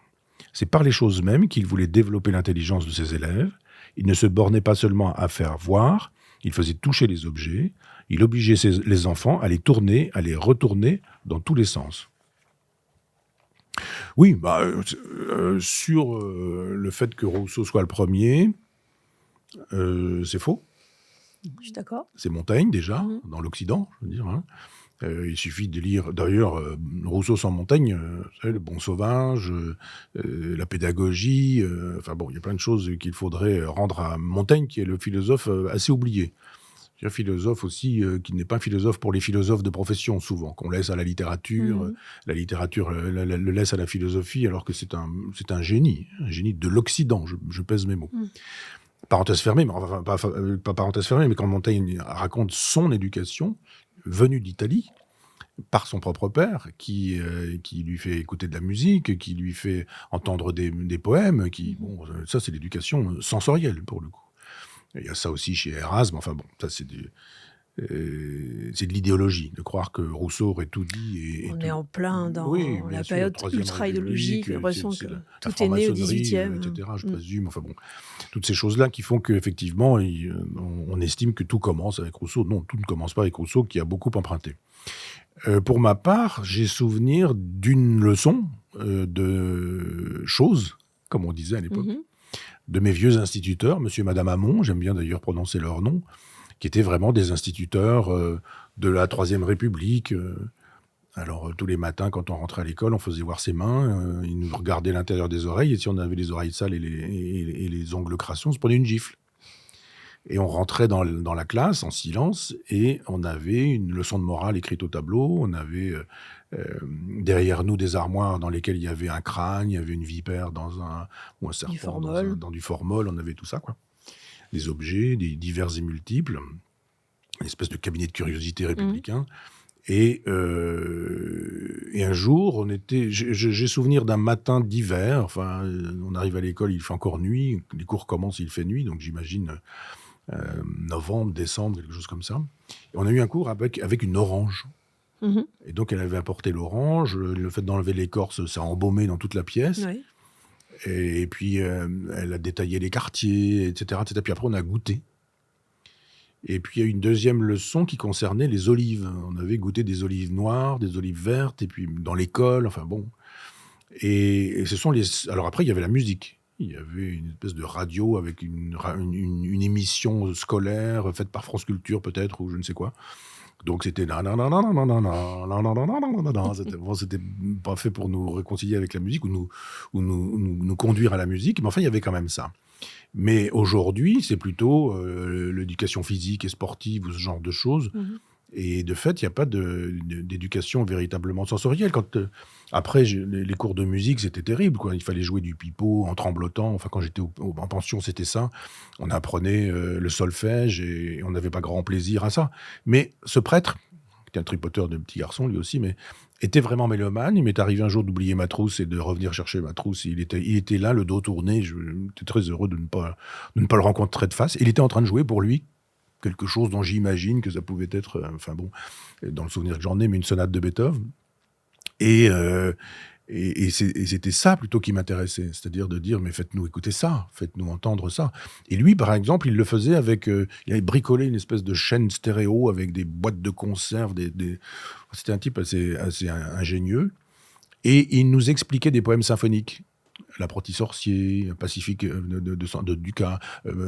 C'est par les choses mêmes qu'il voulait développer l'intelligence de ses élèves. Il ne se bornait pas seulement à faire voir, il faisait toucher les objets, il obligeait les enfants à les tourner, à les retourner dans tous les sens. Oui, sur le fait que Rousseau soit le premier, c'est faux. Je suis d'accord. C'est Montaigne, déjà, dans l'Occident, je veux dire. Hein. Il suffit de lire, d'ailleurs, Rousseau sans Montaigne, le Bon Sauvage, la pédagogie, enfin bon, il y a plein de choses qu'il faudrait rendre à Montaigne, qui est le philosophe assez oublié. C'est un philosophe aussi qui n'est pas un philosophe pour les philosophes de profession, souvent, qu'on laisse à la littérature. La littérature le laisse à la philosophie, alors que c'est un génie de l'Occident, je pèse mes mots. Parenthèse fermée, mais enfin, pas parenthèse fermée, mais quand Montaigne raconte son éducation, venue d'Italie, par son propre père, qui lui fait écouter de la musique, qui lui fait entendre des poèmes, ça c'est l'éducation sensorielle, pour le coup. Il y a ça aussi chez Erasme, enfin bon, ça c'est de l'idéologie, de croire que Rousseau aurait tout dit. On est en plein dans la période ultra-idéologique, j'ai l'impression que tout est né au XVIIIe. Etc., je présume, enfin bon, toutes ces choses-là qui font qu'effectivement, on estime que tout commence avec Rousseau. Non, tout ne commence pas avec Rousseau, qui a beaucoup emprunté. Pour ma part, j'ai souvenir d'une leçon de choses, comme on disait à l'époque, de mes vieux instituteurs, monsieur et madame Hamon, j'aime bien d'ailleurs prononcer leur nom, qui étaient vraiment des instituteurs de la Troisième République. Alors, tous les matins, quand on rentrait à l'école, on faisait voir ses mains, ils nous regardaient l'intérieur des oreilles, et si on avait les oreilles sales et les ongles crassés, on se prenait une gifle. Et on rentrait dans la classe en silence, et on avait une leçon de morale écrite au tableau, on avait derrière nous des armoires dans lesquelles il y avait un crâne, il y avait une vipère ou un serpent dans du formol, on avait tout ça, quoi. Des objets, des divers et multiples, une espèce de cabinet de curiosité républicain. Et un jour, j'ai souvenir d'un matin d'hiver, enfin, on arrive à l'école, il fait encore nuit, les cours commencent, il fait nuit, donc j'imagine novembre, décembre, quelque chose comme ça. Et on a eu un cours avec une orange. Et donc, elle avait apporté l'orange, le fait d'enlever l'écorce, ça a embaumé dans toute la pièce. Oui. Et puis, elle a détaillé les quartiers, etc., etc. Puis après, on a goûté. Et puis, il y a eu une deuxième leçon qui concernait les olives. On avait goûté des olives noires, des olives vertes, et puis dans l'école, enfin bon. Et ce sont Alors après, il y avait la musique. Il y avait une espèce de radio avec une émission scolaire faite par France Culture, peut-être, ou je ne sais quoi. Donc c'était c'était pas fait pour nous réconcilier avec la musique ou nous conduire à la musique, mais enfin il y avait quand même ça. Mais aujourd'hui, c'est plutôt l'éducation physique et sportive ou ce genre de choses. Et de fait, il n'y a pas d'éducation véritablement sensorielle. Après, les cours de musique, c'était terrible, quoi. Il fallait jouer du pipeau en tremblotant. Enfin, quand j'étais en pension, c'était ça. On apprenait le solfège et on n'avait pas grand plaisir à ça. Mais ce prêtre, qui était un tripoteur de petit garçon, lui aussi, mais était vraiment mélomane. Il m'est arrivé un jour d'oublier ma trousse et de revenir chercher ma trousse. Il était là, le dos tourné. J'étais très heureux de ne pas le rencontrer de face. Il était en train de jouer pour lui quelque chose dont j'imagine que ça pouvait être, enfin bon, dans le souvenir que j'en ai, mais une sonate de Beethoven. Et c'était ça plutôt qui m'intéressait, c'est-à-dire de dire, mais faites-nous écouter ça, faites-nous entendre ça. Et lui, par exemple, il le faisait avec, il avait bricolé une espèce de chaîne stéréo avec des boîtes de conserve, c'était un type assez ingénieux, et il nous expliquait des poèmes symphoniques. L'apprenti sorcier, Pacifique de Dukas,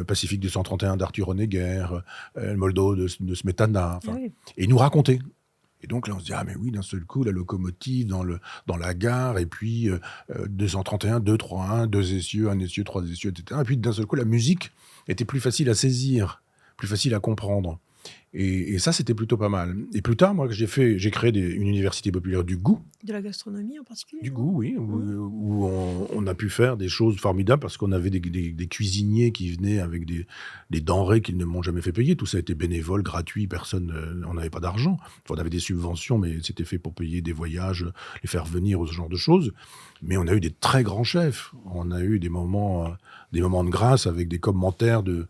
Pacifique de 131 d'Arthur Honegger, le Moldo de Smetana. Oui. Et il nous racontait. Et donc là, on se dit: «Ah mais oui, d'un seul coup, la locomotive dans la gare et puis, 231, 231, 2 essieux, 1 essieu, 3 essieux et cetera» et puis d'un seul coup, la musique était plus facile à saisir, plus facile à comprendre et ça, c'était plutôt pas mal et plus tard, moi, j'ai créé une université populaire du goût. De la gastronomie en particulier, Du non? goût, oui, Mmh. où on a pu faire des choses formidables parce qu'on avait des cuisiniers qui venaient avec des denrées qu'ils ne m'ont jamais fait payer. Tout ça a été bénévole, gratuit, personne, on n'avait pas d'argent. Enfin, on avait des subventions, mais c'était fait pour payer des voyages, les faire venir ou ce genre de choses. Mais on a eu des très grands chefs. On a eu des moments de grâce avec des commentaires de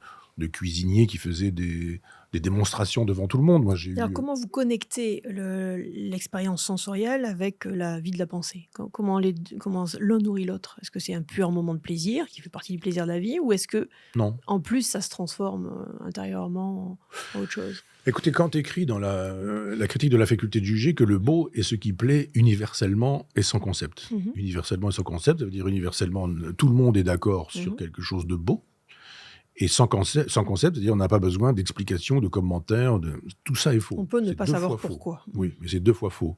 cuisiniers qui faisaient des démonstrations devant tout le monde. Moi, j'ai Alors, eu comment vous connectez l'expérience sensorielle avec la vie de la pensée? Comment l'un nourrit l'autre? Est-ce que c'est un pur moment de plaisir qui fait partie du plaisir de la vie, ou est-ce que non. en plus ça se transforme intérieurement en autre chose? Écoutez, quand écrit dans la critique de la faculté de juger que le beau est ce qui plaît universellement et sans concept. Mhm, Universellement et sans concept, ça veut dire universellement, tout le monde est d'accord sur mhm. quelque chose de beau, et sans concept, c'est-à-dire on n'a pas besoin d'explications, de commentaires, tout ça est faux. On peut ne C'est pas 2 savoir fois faux. pourquoi. Oui, mais c'est 2 fois faux.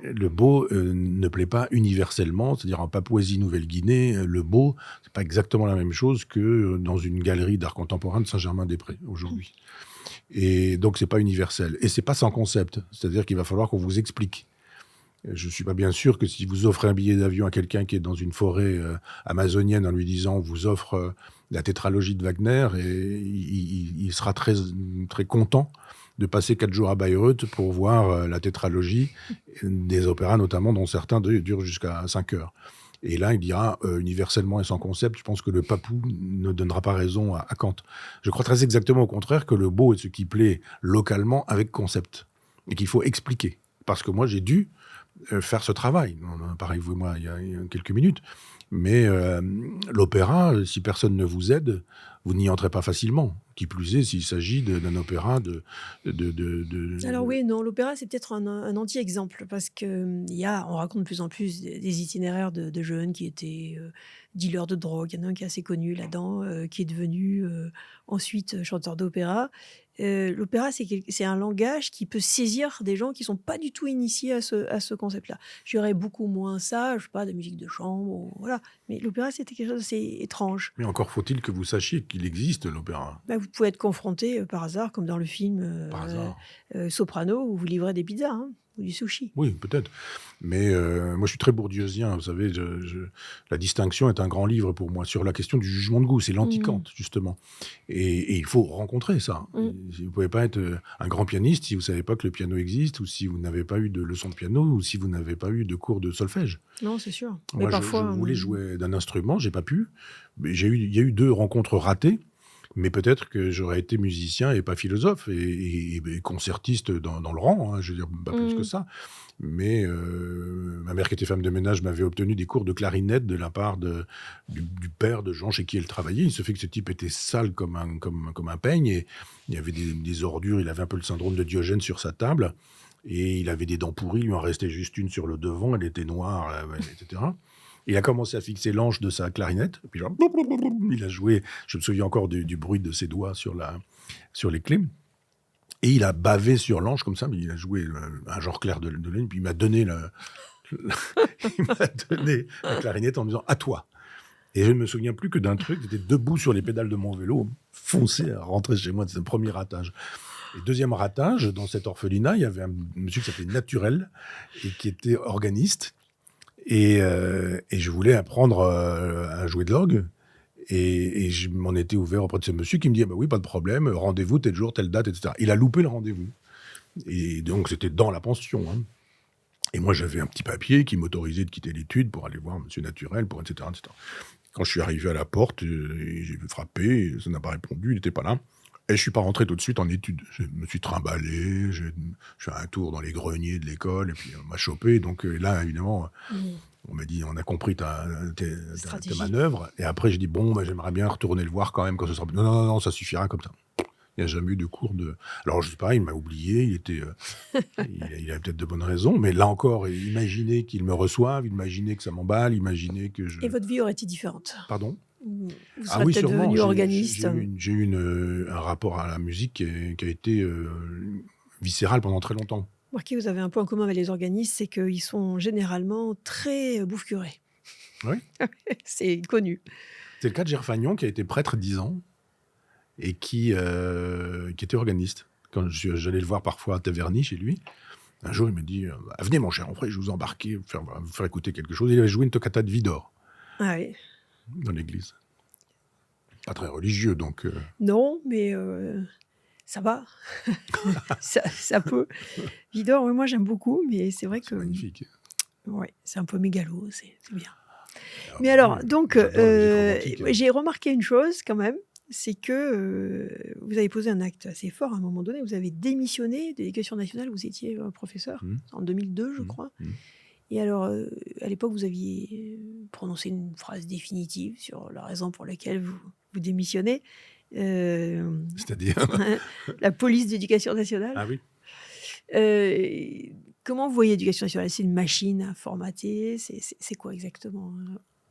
Le beau, ne plaît pas universellement, c'est-à-dire en Papouasie-Nouvelle-Guinée, le beau, c'est pas exactement la même chose que, dans une galerie d'art contemporain de Saint-Germain-des-Prés, aujourd'hui. Et donc c'est pas universel et c'est pas sans concept. C'est-à-dire qu'il va falloir qu'on vous explique. Je suis pas bien sûr que si vous offrez un billet d'avion à quelqu'un qui est dans une forêt, amazonienne en lui disant: «On vous offre, la tétralogie de Wagner» et il sera très très content de passer 4 jours à Bayreuth pour voir, la tétralogie, des opéras notamment dont certains durent jusqu'à 5 heures. Et là, il dira, universellement et sans concept, je pense que le papou ne donnera pas raison à Kant. Je crois très exactement au contraire que le beau est ce qui plaît localement avec concept et qu'il faut expliquer. Parce que moi, j'ai dû, faire ce travail. On en a parlé, vous et moi, il y a quelques minutes. Mais, l'opéra, si personne ne vous aide, vous n'y entrez pas facilement. Qui plus est, s'il s'agit d'un opéra Alors oui et non, l'opéra, c'est peut-être un anti-exemple parce que, on raconte de plus en plus des itinéraires de jeunes qui étaient, dealers de drogue. Il y en a un qui est assez connu là-dedans, qui est devenu, ensuite, chanteur d'opéra. L'opéra, c'est un langage qui peut saisir des gens qui sont pas du tout initiés à ce concept-là. J'aurais beaucoup moins ça, je sais pas, de musique de chambre ou voilà, mais l'opéra, c'était quelque chose d'assez étrange. mais encore faut-il que vous sachiez qu'il existe l'opéra, Bah, vous pouvez être confronté, par hasard, comme dans le film, par hasard. Soprano, où vous livrez des pizzas, hein, ou du sushi. Oui, peut-être. Mais moi, je suis très bourdieusien, vous savez, La distinction est un grand livre pour moi sur la question du jugement de goût. C'est Mmh. l'anti-Kant, justement. Et il faut rencontrer ça. Mmh. Vous ne pouvez pas être un grand pianiste si vous ne savez pas que le piano existe, ou si vous n'avez pas eu de leçon de piano, ou si vous n'avez pas eu de cours de solfège. Non, c'est sûr. Mais Moi, je parfois, voulais jouer d'un instrument, j'ai pas pu. Mais il y a eu 2 rencontres ratées, mais peut-être que j'aurais été musicien et pas philosophe et concertiste dans le rang, hein, je veux dire, pas plus que mmh. ça. Mais ma mère qui était femme de ménage m'avait obtenu des cours de clarinette de la part du père de gens chez qui elle travaillait. Il se fait que ce type était sale comme un peigne et il y avait des ordures, il avait un peu le syndrome de Diogène sur sa table et il avait des dents pourries, il lui en restait juste une sur le devant, elle était noire, ouais, etc. Il a commencé à fixer l'anche de sa clarinette, et puis genre, il a joué, je me souviens encore du bruit de ses doigts sur les clés, et il a bavé sur l'anche comme ça, mais il a joué un genre clair de lune, puis il m'a donné il m'a donné la clarinette en me disant: «À toi». Et je ne me souviens plus que d'un truc, j'étais debout sur les pédales de mon vélo, foncé à rentrer chez moi, c'est le premier ratage. Et deuxième ratage, dans cet orphelinat, il y avait un monsieur qui s'appelait Naturel et qui était organiste. Et je voulais apprendre à jouer de l'orgue. Et je m'en étais ouvert auprès de ce monsieur qui me dit: «Ah bah oui, pas de problème, rendez-vous tel jour, telle date», et cetera. Il a loupé le rendez-vous. Et donc c'était dans la pension, hein. Et moi, j'avais un petit papier qui m'autorisait de quitter l'étude pour aller voir monsieur Naturel, pour et cetera, et cetera. Quand je suis arrivé à la porte, j'ai frappé, ça n'a pas répondu, il était pas là. Et je suis pas rentré tout de suite en études. Je me suis trimballé, j'ai fait un tour dans les greniers de l'école et puis on m'a chopé. Donc là, évidemment, Mmh. on m'a dit: «On a compris tes Stratégie. manœuvres», et après j'ai dit: «Bon, bah, j'aimerais bien retourner le voir quand même quand ce sera». «Non, non, non, non, ça suffira comme ça». Il n'y a jamais eu de cours de alors je sais pas, il m'a oublié, il avait peut-être de bonnes raisons, mais là encore, imaginez qu'il me reçoive, imaginez que ça m'emballe, imaginez que je Et votre vie aurait été différente? pardon? Vous Ah serez oui, peut-être sûrement, devenu organiste? j'ai eu un rapport à la musique qui a été, viscéral pendant très longtemps. Remarquez, vous avez un point en commun avec les organismes, c'est qu'ils sont généralement très bouffe-curés. Oui. C'est connu. C'est le cas de Gerfagnon, qui a été prêtre 10 ans et qui était organiste. Quand j'allais le voir parfois à Taverny, chez lui, un jour, il me dit venez, mon cher Onfray, je vais vous embarquer, vous faire écouter quelque chose. Il avait joué une toccata de Widor Ah oui. dans l'église. Pas très religieux, donc... Non, mais ça va. Ça peut. Widor, oui, moi j'aime beaucoup, mais c'est vrai c'est que magnifique. ouais, c'est un peu mégalo, c'est bien. Alors, Mais oui, alors, donc, j'adore la musique romantique. j'ai remarqué une chose quand même, c'est que vous avez posé un acte assez fort à un moment donné. Vous avez démissionné de l'Éducation nationale, vous étiez professeur Mmh. en 2002, je Mmh. crois. Mmh. Et alors, à l'époque, vous aviez prononcé une phrase définitive sur la raison pour laquelle vous démissionnez. C'est-à-dire La police d'éducation nationale. Ah oui. Comment vous voyez l'éducation nationale? C'est une machine à formater? C'est quoi exactement,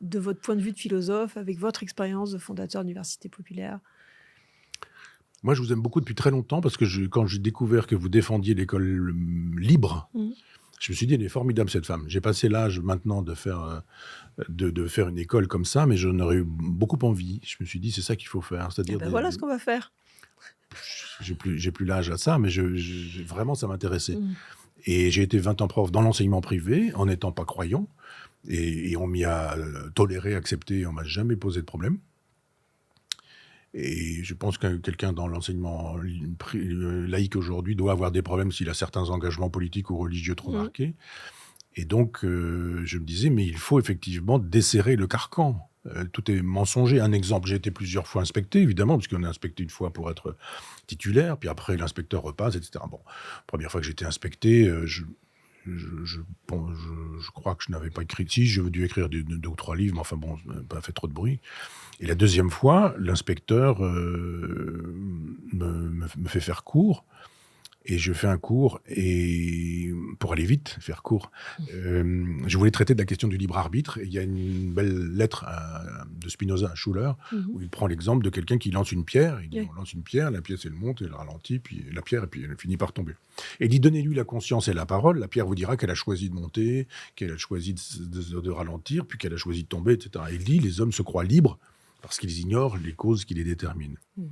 de votre point de vue de philosophe, avec votre expérience de fondateur d'université populaire? Moi, je vous aime beaucoup depuis très longtemps parce que quand j'ai découvert que vous défendiez l'école libre, Mmh. je me suis dit, elle est formidable cette femme. J'ai passé l'âge maintenant de faire une école comme ça, mais j'en aurais eu beaucoup envie. Je me suis dit, c'est ça qu'il faut faire. Et C'est-à-dire, ben voilà ce qu'on va faire. j'ai plus l'âge à ça, mais vraiment, ça m'intéressait. Mmh. Et j'ai été 20 ans prof dans l'enseignement privé, en n'étant pas croyant. Et on m'y a toléré, accepté, on m'a jamais posé de problème. Et je pense que quelqu'un dans l'enseignement laïque aujourd'hui doit avoir des problèmes s'il a certains engagements politiques ou religieux trop Mmh. marqués. Et donc, je me disais, mais il faut effectivement desserrer le carcan. Tout est mensonger. Un exemple, j'ai été plusieurs fois inspecté, évidemment, parce qu'on est inspecté une fois pour être titulaire, puis après l'inspecteur repasse, etc. Bon, première fois que j'ai été inspecté, je crois que je n'avais pas écrit. Si, j'ai dû écrire deux ou trois livres, mais enfin bon, ça n'a pas fait trop de bruit. Et la deuxième fois, l'inspecteur me fait faire cours. Et je fais un cours, et pour aller vite, faire court, je voulais traiter de la question du libre arbitre. Et il y a une belle lettre de Spinoza à Schuller, Mmh. où il prend l'exemple de quelqu'un qui lance une pierre. Il dit, Oui. on lance une pierre, la pierre elle monte, elle ralentit, puis la pierre, et puis elle finit par tomber. Et il dit, donnez-lui la conscience et la parole. La pierre vous dira qu'elle a choisi de monter, qu'elle a choisi de ralentir, puis qu'elle a choisi de tomber, etc. Et il dit, les hommes se croient libres parce qu'ils ignorent les causes qui les déterminent. Mmh.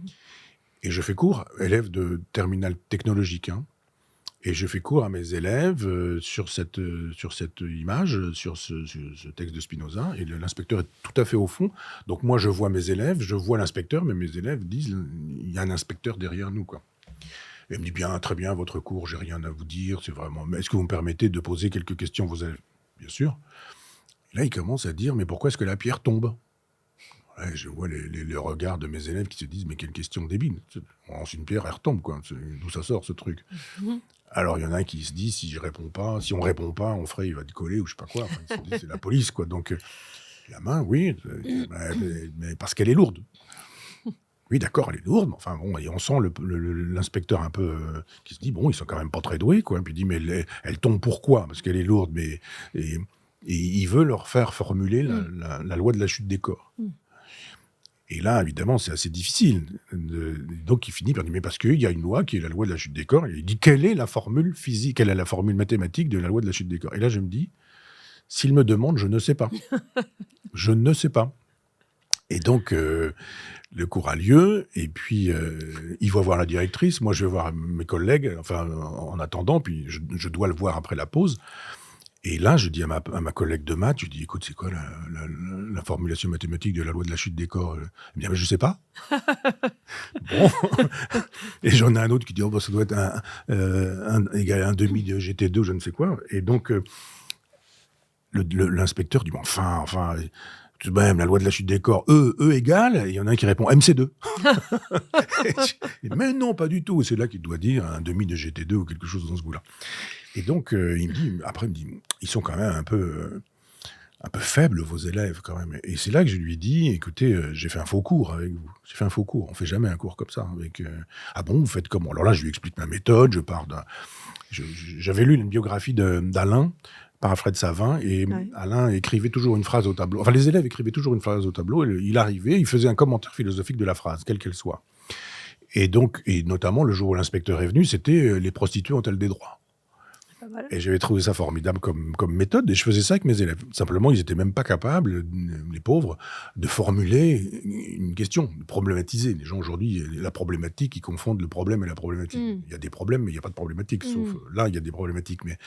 Et je fais cours, élève de terminale technologique, hein. Et je fais cours à mes élèves sur cette image, sur ce texte de Spinoza. Et l'inspecteur est tout à fait au fond. Donc moi, je vois mes élèves, je vois l'inspecteur, mais mes élèves disent, il y a un inspecteur derrière nous, quoi. Et il me dit, bien, très bien, votre cours, j'ai rien à vous dire, c'est vraiment... Mais est-ce que vous me permettez de poser quelques questions à vos élèves? Bien sûr. Et là, il commence à dire, mais pourquoi est-ce que la pierre tombe? Ouais, je vois les regards de mes élèves qui se disent, mais quelle question débile. On lance une pierre, elle retombe, quoi. D'où ça sort, ce truc? Mmh. Alors, il y en a un qui se dit, si on répond pas, Onfray, il va décoller ou je sais pas quoi. Enfin, ils se disent, c'est la police, quoi. Donc, la main, oui, mais parce qu'elle est lourde. Oui, d'accord, elle est lourde, mais enfin bon, et on sent l'inspecteur un peu qui se dit, bon, ils sont quand même pas très doués, quoi. Puis il dit, mais elle tombe pourquoi? Parce qu'elle est lourde, mais... Et il veut leur faire formuler la loi de la chute des corps. Mmh. Et là, évidemment, c'est assez difficile. Donc, il finit par dire, mais parce qu'il y a une loi qui est la loi de la chute des corps. Et il dit, quelle est la formule physique, quelle est la formule mathématique de la loi de la chute des corps? Et là, je me dis, s'il me demande, je ne sais pas. Je ne sais pas. Et donc, le cours a lieu, et puis il va voir la directrice. Moi, je vais voir mes collègues, enfin, en attendant, puis je dois le voir après la pause. Et là, je dis à ma collègue de maths, je dis, écoute, c'est quoi la formulation mathématique de la loi de la chute des corps? Elle me dit, ah, mais je sais pas. Bon. Et j'en ai un autre qui dit, oh, bah, ça doit être égal à un demi de GT2, je ne sais quoi. Et donc, l'inspecteur dit, bon, enfin, tout de même, la loi de la chute des corps, E égale, et il y en a un qui répond MC2. Mais non, pas du tout. C'est là qu'il doit dire un demi de GT2 ou quelque chose dans ce goût-là. Et donc, il me dit, ils sont quand même un peu faibles, vos élèves, quand même. Et c'est là que je lui ai dit, écoutez, j'ai fait un faux cours avec vous. J'ai fait un faux cours. On fait jamais un cours comme ça. Ah bon, vous faites comment? Alors là, je lui explique ma méthode. J'avais lu une biographie d'Alain, par Alfred Savin, et Ouais. Alain écrivait toujours une phrase au tableau. Enfin, les élèves écrivaient toujours une phrase au tableau. Et il arrivait, il faisait un commentaire philosophique de la phrase, quelle qu'elle soit. Et donc, et notamment, le jour où l'inspecteur est venu, c'était les prostituées ont-elles des droits? Pas mal. Et j'avais trouvé ça formidable comme méthode, et je faisais ça avec mes élèves. Simplement, ils étaient même pas capables, les pauvres, de formuler une question, de problématiser. Les gens aujourd'hui, la problématique, ils confondent le problème et la problématique. Mmh. Il y a des problèmes, mais il y a pas de problématique, sauf Mmh. là, il y a des problématiques. Mais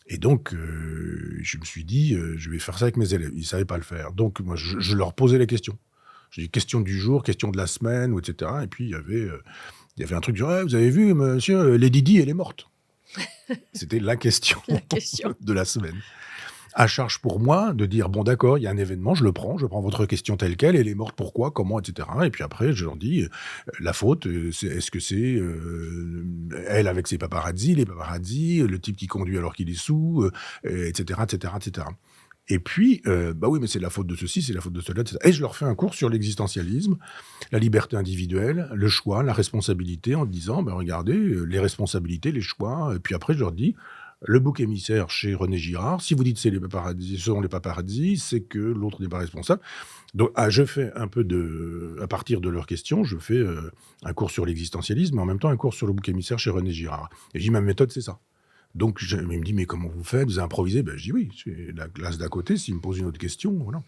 et donc, je me suis dit, je vais faire ça avec mes élèves. Ils savaient pas le faire. Donc moi, je leur posais les questions. J'ai dit: «Question du jour, question de la semaine», ou et cetera, et puis il y avait un truc genre: «Ouais, vous avez vu monsieur, Lady Di, elle est morte». C'était la question La question. de la semaine. À charge pour moi de dire: «Bon d'accord, il y a un événement, je prends votre question telle quelle, elle est morte pourquoi, comment?» et cetera, et puis après je leur dis, la faute, est-ce que c'est, elle avec ses paparazzis, les paparazzis, le type qui conduit alors qu'il est saoul, et cetera, et cetera, et cetera. Et puis, bah oui, mais c'est la faute de ceci, c'est la faute de cela, et cetera, et je leur fais un cours sur l'existentialisme, la liberté individuelle, le choix, la responsabilité, en disant: «Ben regardez, les responsabilités, les choix», et puis après je leur dis: «Le bouc émissaire chez René Girard, si vous dites c'est les paparazzis, ce sont les paparazzis, c'est que l'autre n'est pas responsable». Donc je fais un peu à partir de leurs questions, je fais, un cours sur l'existentialisme, mais en même temps un cours sur le bouc émissaire chez René Girard, et je dis: «Ma méthode, c'est ça». Donc il me dit: «Mais comment vous faites? Vous improvisez?» Ben je dis: «Oui, c'est la classe d'à côté, s'il me pose une autre question, voilà».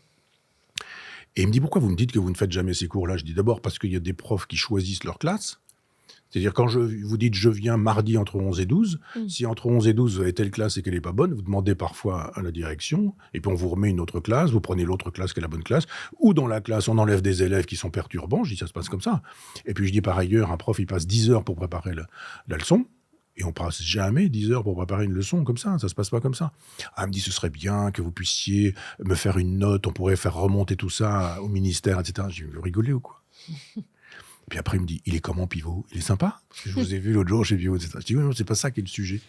Et il me dit: «Pourquoi vous me dites que vous ne faites jamais ces cours-là?» Je dis: «D'abord parce qu'il y a des profs qui choisissent leur classe. C'est-à-dire quand vous dites: "Je viens mardi entre 11 et 12", Mmh. si entre 11 et 12 vous avez telle classe et qu'elle est pas bonne, vous demandez parfois à la direction, et puis on vous remet une autre classe, vous prenez l'autre classe qui est la bonne classe, ou dans la classe on enlève des élèves qui sont perturbants». Je dis: «Ça se passe comme ça». Et puis je dis: «Par ailleurs, un prof il passe 10 heures pour préparer la leçon, et on passe jamais 10 heures pour préparer une leçon comme ça se passe pas comme ça». Ah, elle me dit: «Ce serait bien que vous puissiez me faire une note, on pourrait faire remonter tout ça au ministère, et cetera». Je dis: «Vous rigolez ou quoi?» Puis après, il me dit: «Il est comment Pivot? Il est sympa? Parce que je vous ai vu l'autre jour chez Pivot, et cetera». Je dis: «Oui, non, c'est pas ça qui est le sujet.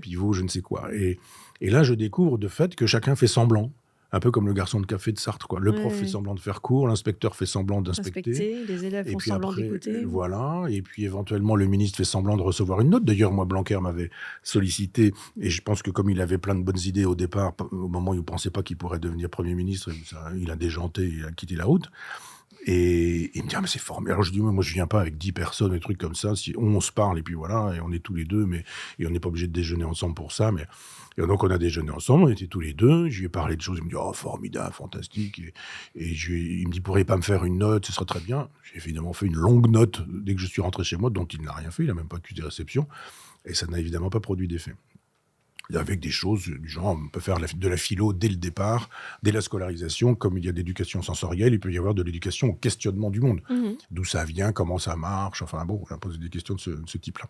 Pivot, je ne sais quoi». Et là, je découvre de fait que chacun fait semblant. Un peu comme le garçon de café de Sartre, quoi. Le Ouais, prof fait ouais. semblant de faire cours, l'inspecteur fait semblant d'inspecter, Respecter, les élèves et font puis semblant après, d'écouter. voilà, et puis éventuellement le ministre fait semblant de recevoir une note. D'ailleurs, moi, Blanquer m'avait sollicité, et je pense que comme il avait plein de bonnes idées au départ, au moment où il ne pensait pas qu'il pourrait devenir Premier ministre, il a déjanté, il a quitté la route. Et il me dit: «Ah mais c'est formidable». Alors je dis: «Moi je viens pas avec 10 personnes, des trucs comme ça, si on se parle et puis voilà, et on est tous les 2, mais et on n'est pas obligé de déjeuner ensemble pour ça, mais». Et donc on a déjeuné ensemble, on était tous les 2, je lui ai parlé de choses, il me dit: «Oh formidable, fantastique», et il me dit: «Vous pourriez pas me faire une note, ce serait très bien». J'ai évidemment fait une longue note dès que je suis rentré chez moi, dont il n'a rien fait, il a même pas accusé réception, et ça n'a évidemment pas produit d'effet. Avec des choses du genre, on peut faire de la philo dès le départ, dès la scolarisation, comme il y a d'éducation sensorielle, il peut y avoir de l'éducation au questionnement du monde. Mmh. D'où ça vient, comment ça marche, enfin bon, on a posé des questions de ce type-là.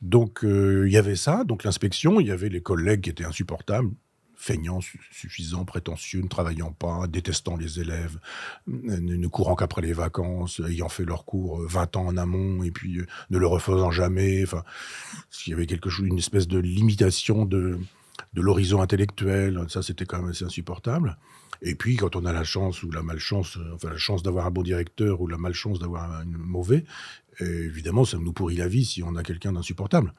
Donc il y avait ça, donc l'inspection, il y avait les collègues qui étaient insupportables, feignants, suffisants, prétentieux, ne travaillant pas, détestant les élèves, ne courant qu'après les vacances, ayant fait leur cours 20 ans en amont, et puis ne le refaisant jamais. Enfin, il y avait quelque chose, une espèce de limitation de l'horizon intellectuel, ça c'était quand même assez insupportable. Et puis quand on a la chance ou la malchance, enfin la chance d'avoir un bon directeur ou la malchance d'avoir un mauvais, évidemment ça nous pourrit la vie si on a quelqu'un d'insupportable.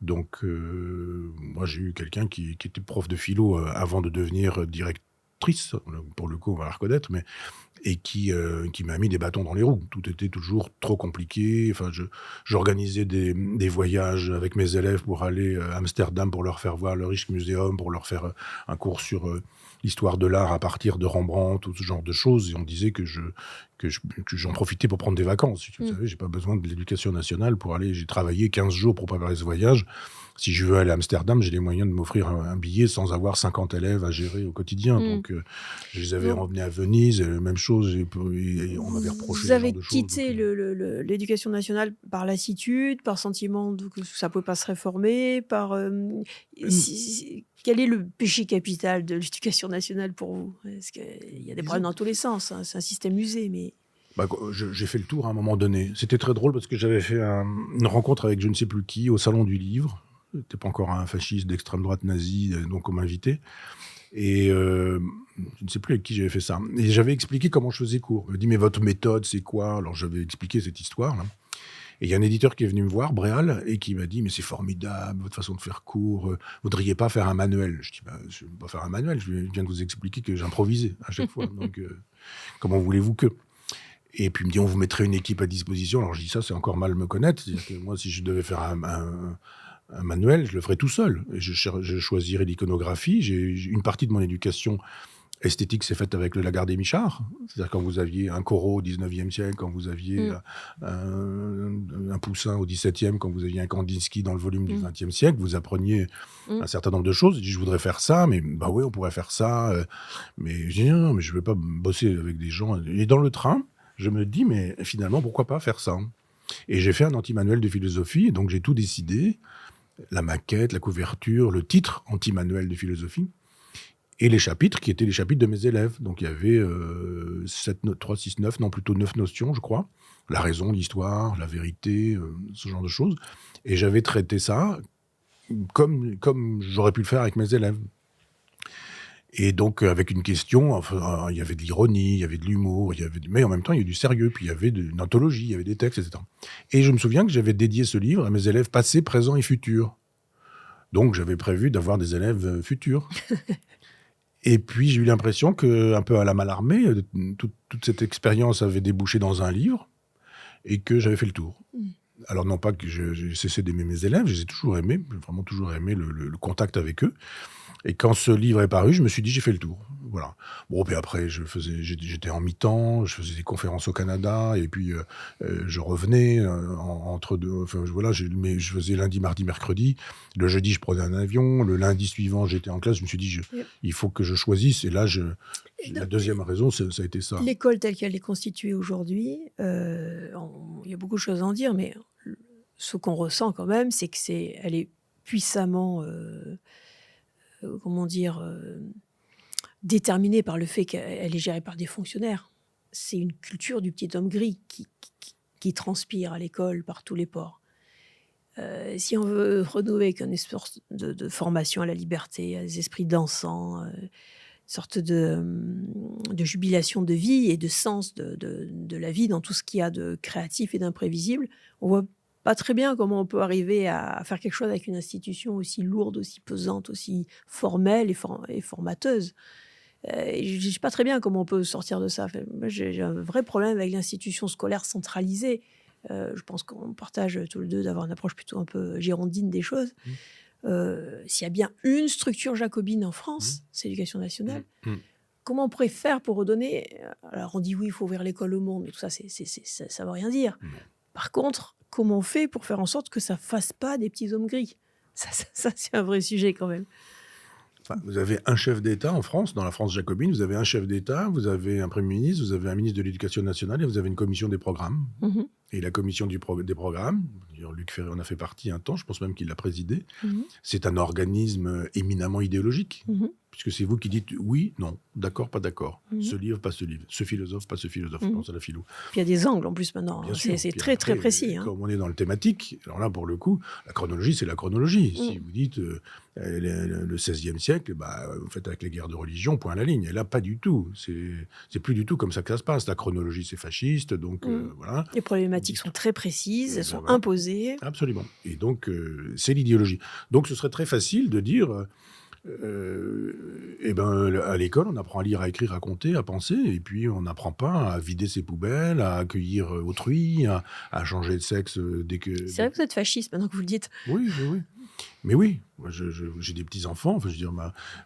Donc moi j'ai eu quelqu'un qui était prof de philo, avant de devenir directrice, pour le coup on va la reconnaître, mais et qui m'a mis des bâtons dans les roues. Tout était toujours trop compliqué. Enfin, j'organisais des voyages avec mes élèves pour aller à Amsterdam, pour leur faire voir le Rijksmuseum, pour leur faire un cours sur l'histoire de l'art à partir de Rembrandt, tout ce genre de choses. Et on disait que j'en profitais pour prendre des vacances. Vous Mmh. savez, j'ai pas besoin de l'éducation nationale pour aller. J'ai travaillé 15 jours pour préparer ce voyage. Si je veux aller à Amsterdam, j'ai les moyens de m'offrir un billet sans avoir 50 élèves à gérer au quotidien. Mmh. Donc, je les avais Vous emmenés à Venise, même chose, et on m'avait reproché vous ce genre avez de choses. quitté l'éducation nationale par lassitude, par sentiment que ça ne peut pas se réformer, par, quel est le péché capital de l'éducation nationale pour vous? Est-ce qu'il y a des problèmes Disons dans que tous les sens, hein, c'est un système usé, mais bah, j'ai fait le tour à un moment donné. C'était très drôle parce que j'avais fait une rencontre avec je ne sais plus qui au salon du livre. C'était pas encore un fasciste d'extrême droite nazi, donc on m'invitait. Et je ne sais plus avec qui j'avais fait ça. Et j'avais expliqué comment je faisais cours. Il me dit: «Mais votre méthode, c'est quoi?» Alors j'avais expliqué cette histoire-là. Et il y a un éditeur qui est venu me voir, Bréal, et qui m'a dit: «Mais c'est formidable, votre façon de faire cours, vous voudriez pas faire un manuel?» Je dis: «Bah, je ne veux pas faire un manuel, je viens de vous expliquer que j'improvisais à chaque fois, donc comment voulez-vous que?» Et puis il me dit: «On vous mettrait une équipe à disposition». Alors je dis: «Ça, c'est encore mal me connaître». C'est-à-dire que moi, si je devais faire un manuel, je le ferai tout seul. Et je choisirai l'iconographie. Une partie de mon éducation esthétique s'est faite avec le Lagarde et Michard. C'est-à-dire quand vous aviez un Corot au 19e siècle, quand vous aviez Mmh. un Poussin au 17e, quand vous aviez un Kandinsky dans le volume du Mmh. 20e siècle, vous appreniez Mmh. un certain nombre de choses. Je dis, je voudrais faire ça, mais bah oui, on pourrait faire ça. Mais je dis, non, mais je ne veux pas bosser avec des gens. Et dans le train, je me dis, mais finalement, pourquoi pas faire ça? Et j'ai fait un anti-manuel de philosophie, et donc j'ai tout décidé, la maquette, la couverture, le titre anti-manuel de philosophie, et les chapitres qui étaient les chapitres de mes élèves. Donc il y avait 3, 6, 9, non plutôt 9 notions, je crois. La raison, l'histoire, la vérité, ce genre de choses. Et j'avais traité ça comme j'aurais pu le faire avec mes élèves. Et donc avec une question, enfin, il y avait de l'ironie, il y avait de l'humour, mais en même temps il y avait du sérieux, puis il y avait une anthologie, il y avait des textes, etc. Et je me souviens que j'avais dédié ce livre à mes élèves passés, présents et futurs. Donc j'avais prévu d'avoir des élèves futurs. Et puis j'ai eu l'impression que, un peu à la Mallarmé, toute cette expérience avait débouché dans un livre et que j'avais fait le tour. Mmh. Alors non pas que j'ai cessé d'aimer mes élèves, je les ai toujours aimés, j'ai vraiment toujours aimé le contact avec eux. Et quand ce livre est paru, je me suis dit, j'ai fait le tour. Voilà. Bon, puis après, j'étais en mi-temps, je faisais des conférences au Canada, et puis je revenais entre deux. Enfin, voilà, je faisais lundi, mardi, mercredi. Le jeudi, je prenais un avion. Le lundi suivant, j'étais en classe. Je me suis dit, Et il faut que je choisisse. Et là, et la dans deuxième raison, ça a été ça. l'école telle qu'elle est constituée aujourd'hui, il y a beaucoup de choses à en dire, mais ce qu'on ressent quand même, c'est elle est puissamment, comment dire, déterminée par le fait qu'elle est gérée par des fonctionnaires. C'est une culture du petit homme gris qui transpire à l'école par tous les pores. Si on veut renouer avec une espèce de formation à la liberté, à des esprits dansants, une sorte de jubilation de vie et de sens de la vie dans tout ce qu'il y a de créatif et d'imprévisible, on voit pas très bien comment on peut arriver à faire quelque chose avec une institution aussi lourde, aussi pesante, aussi formelle et formateuse. Je ne sais pas très bien comment on peut sortir de ça. Enfin, moi, j'ai un vrai problème avec l'institution scolaire centralisée. Je pense qu'on partage tous les deux d'avoir une approche plutôt un peu girondine des choses. Mmh. S'il y a bien une structure jacobine en Mmh. France, c'est l'éducation nationale. Mmh. Comment on pourrait faire pour redonner Alors on dit oui, il faut ouvrir l'école au monde, mais tout ça, ça ne veut rien dire. Non. Par contre, comment on fait pour faire en sorte que ça ne fasse pas des petits hommes gris? Ça, c'est un vrai sujet quand même. Enfin, vous avez un chef d'État en France, dans la France jacobine, vous avez un chef d'État, vous avez un Premier ministre, vous avez un ministre de l'Éducation nationale et vous avez une commission des programmes. Mhm, Et la commission des programmes, Luc Ferry en a fait partie un temps, je pense même qu'il l'a présidé, mhm, c'est un organisme éminemment idéologique, mhm, puisque c'est vous qui dites oui, non, d'accord, pas d'accord, mhm. ce livre, pas ce livre, ce philosophe, pas ce philosophe, Mhm. pense à la philo. Puis il y a des angles en plus maintenant. Bien Hein. sûr. C'est Puis très très après, précis. Hein. comme on est dans le thématique, alors là, pour le coup, la chronologie, c'est la chronologie. Si Mm. vous dites le XVIe siècle, bah, vous faites avec les guerres de religion, point à la ligne. Et là, pas du tout. C'est plus du tout comme ça que ça se passe. La chronologie, c'est fasciste, donc voilà. Les problématiques sont très précises, elles sont Voilà. imposées. Absolument. Et donc, c'est l'idéologie. Donc, ce serait très facile de dire, eh ben, à l'école, on apprend à lire, à écrire, à compter, à penser, et puis on n'apprend pas à vider ses poubelles, à accueillir autrui, à changer de sexe dès que... C'est vrai que vous êtes fasciste maintenant que vous le dites. Oui, oui, oui. Mais oui, moi, j'ai des petits-enfants. Enfin, je veux dire,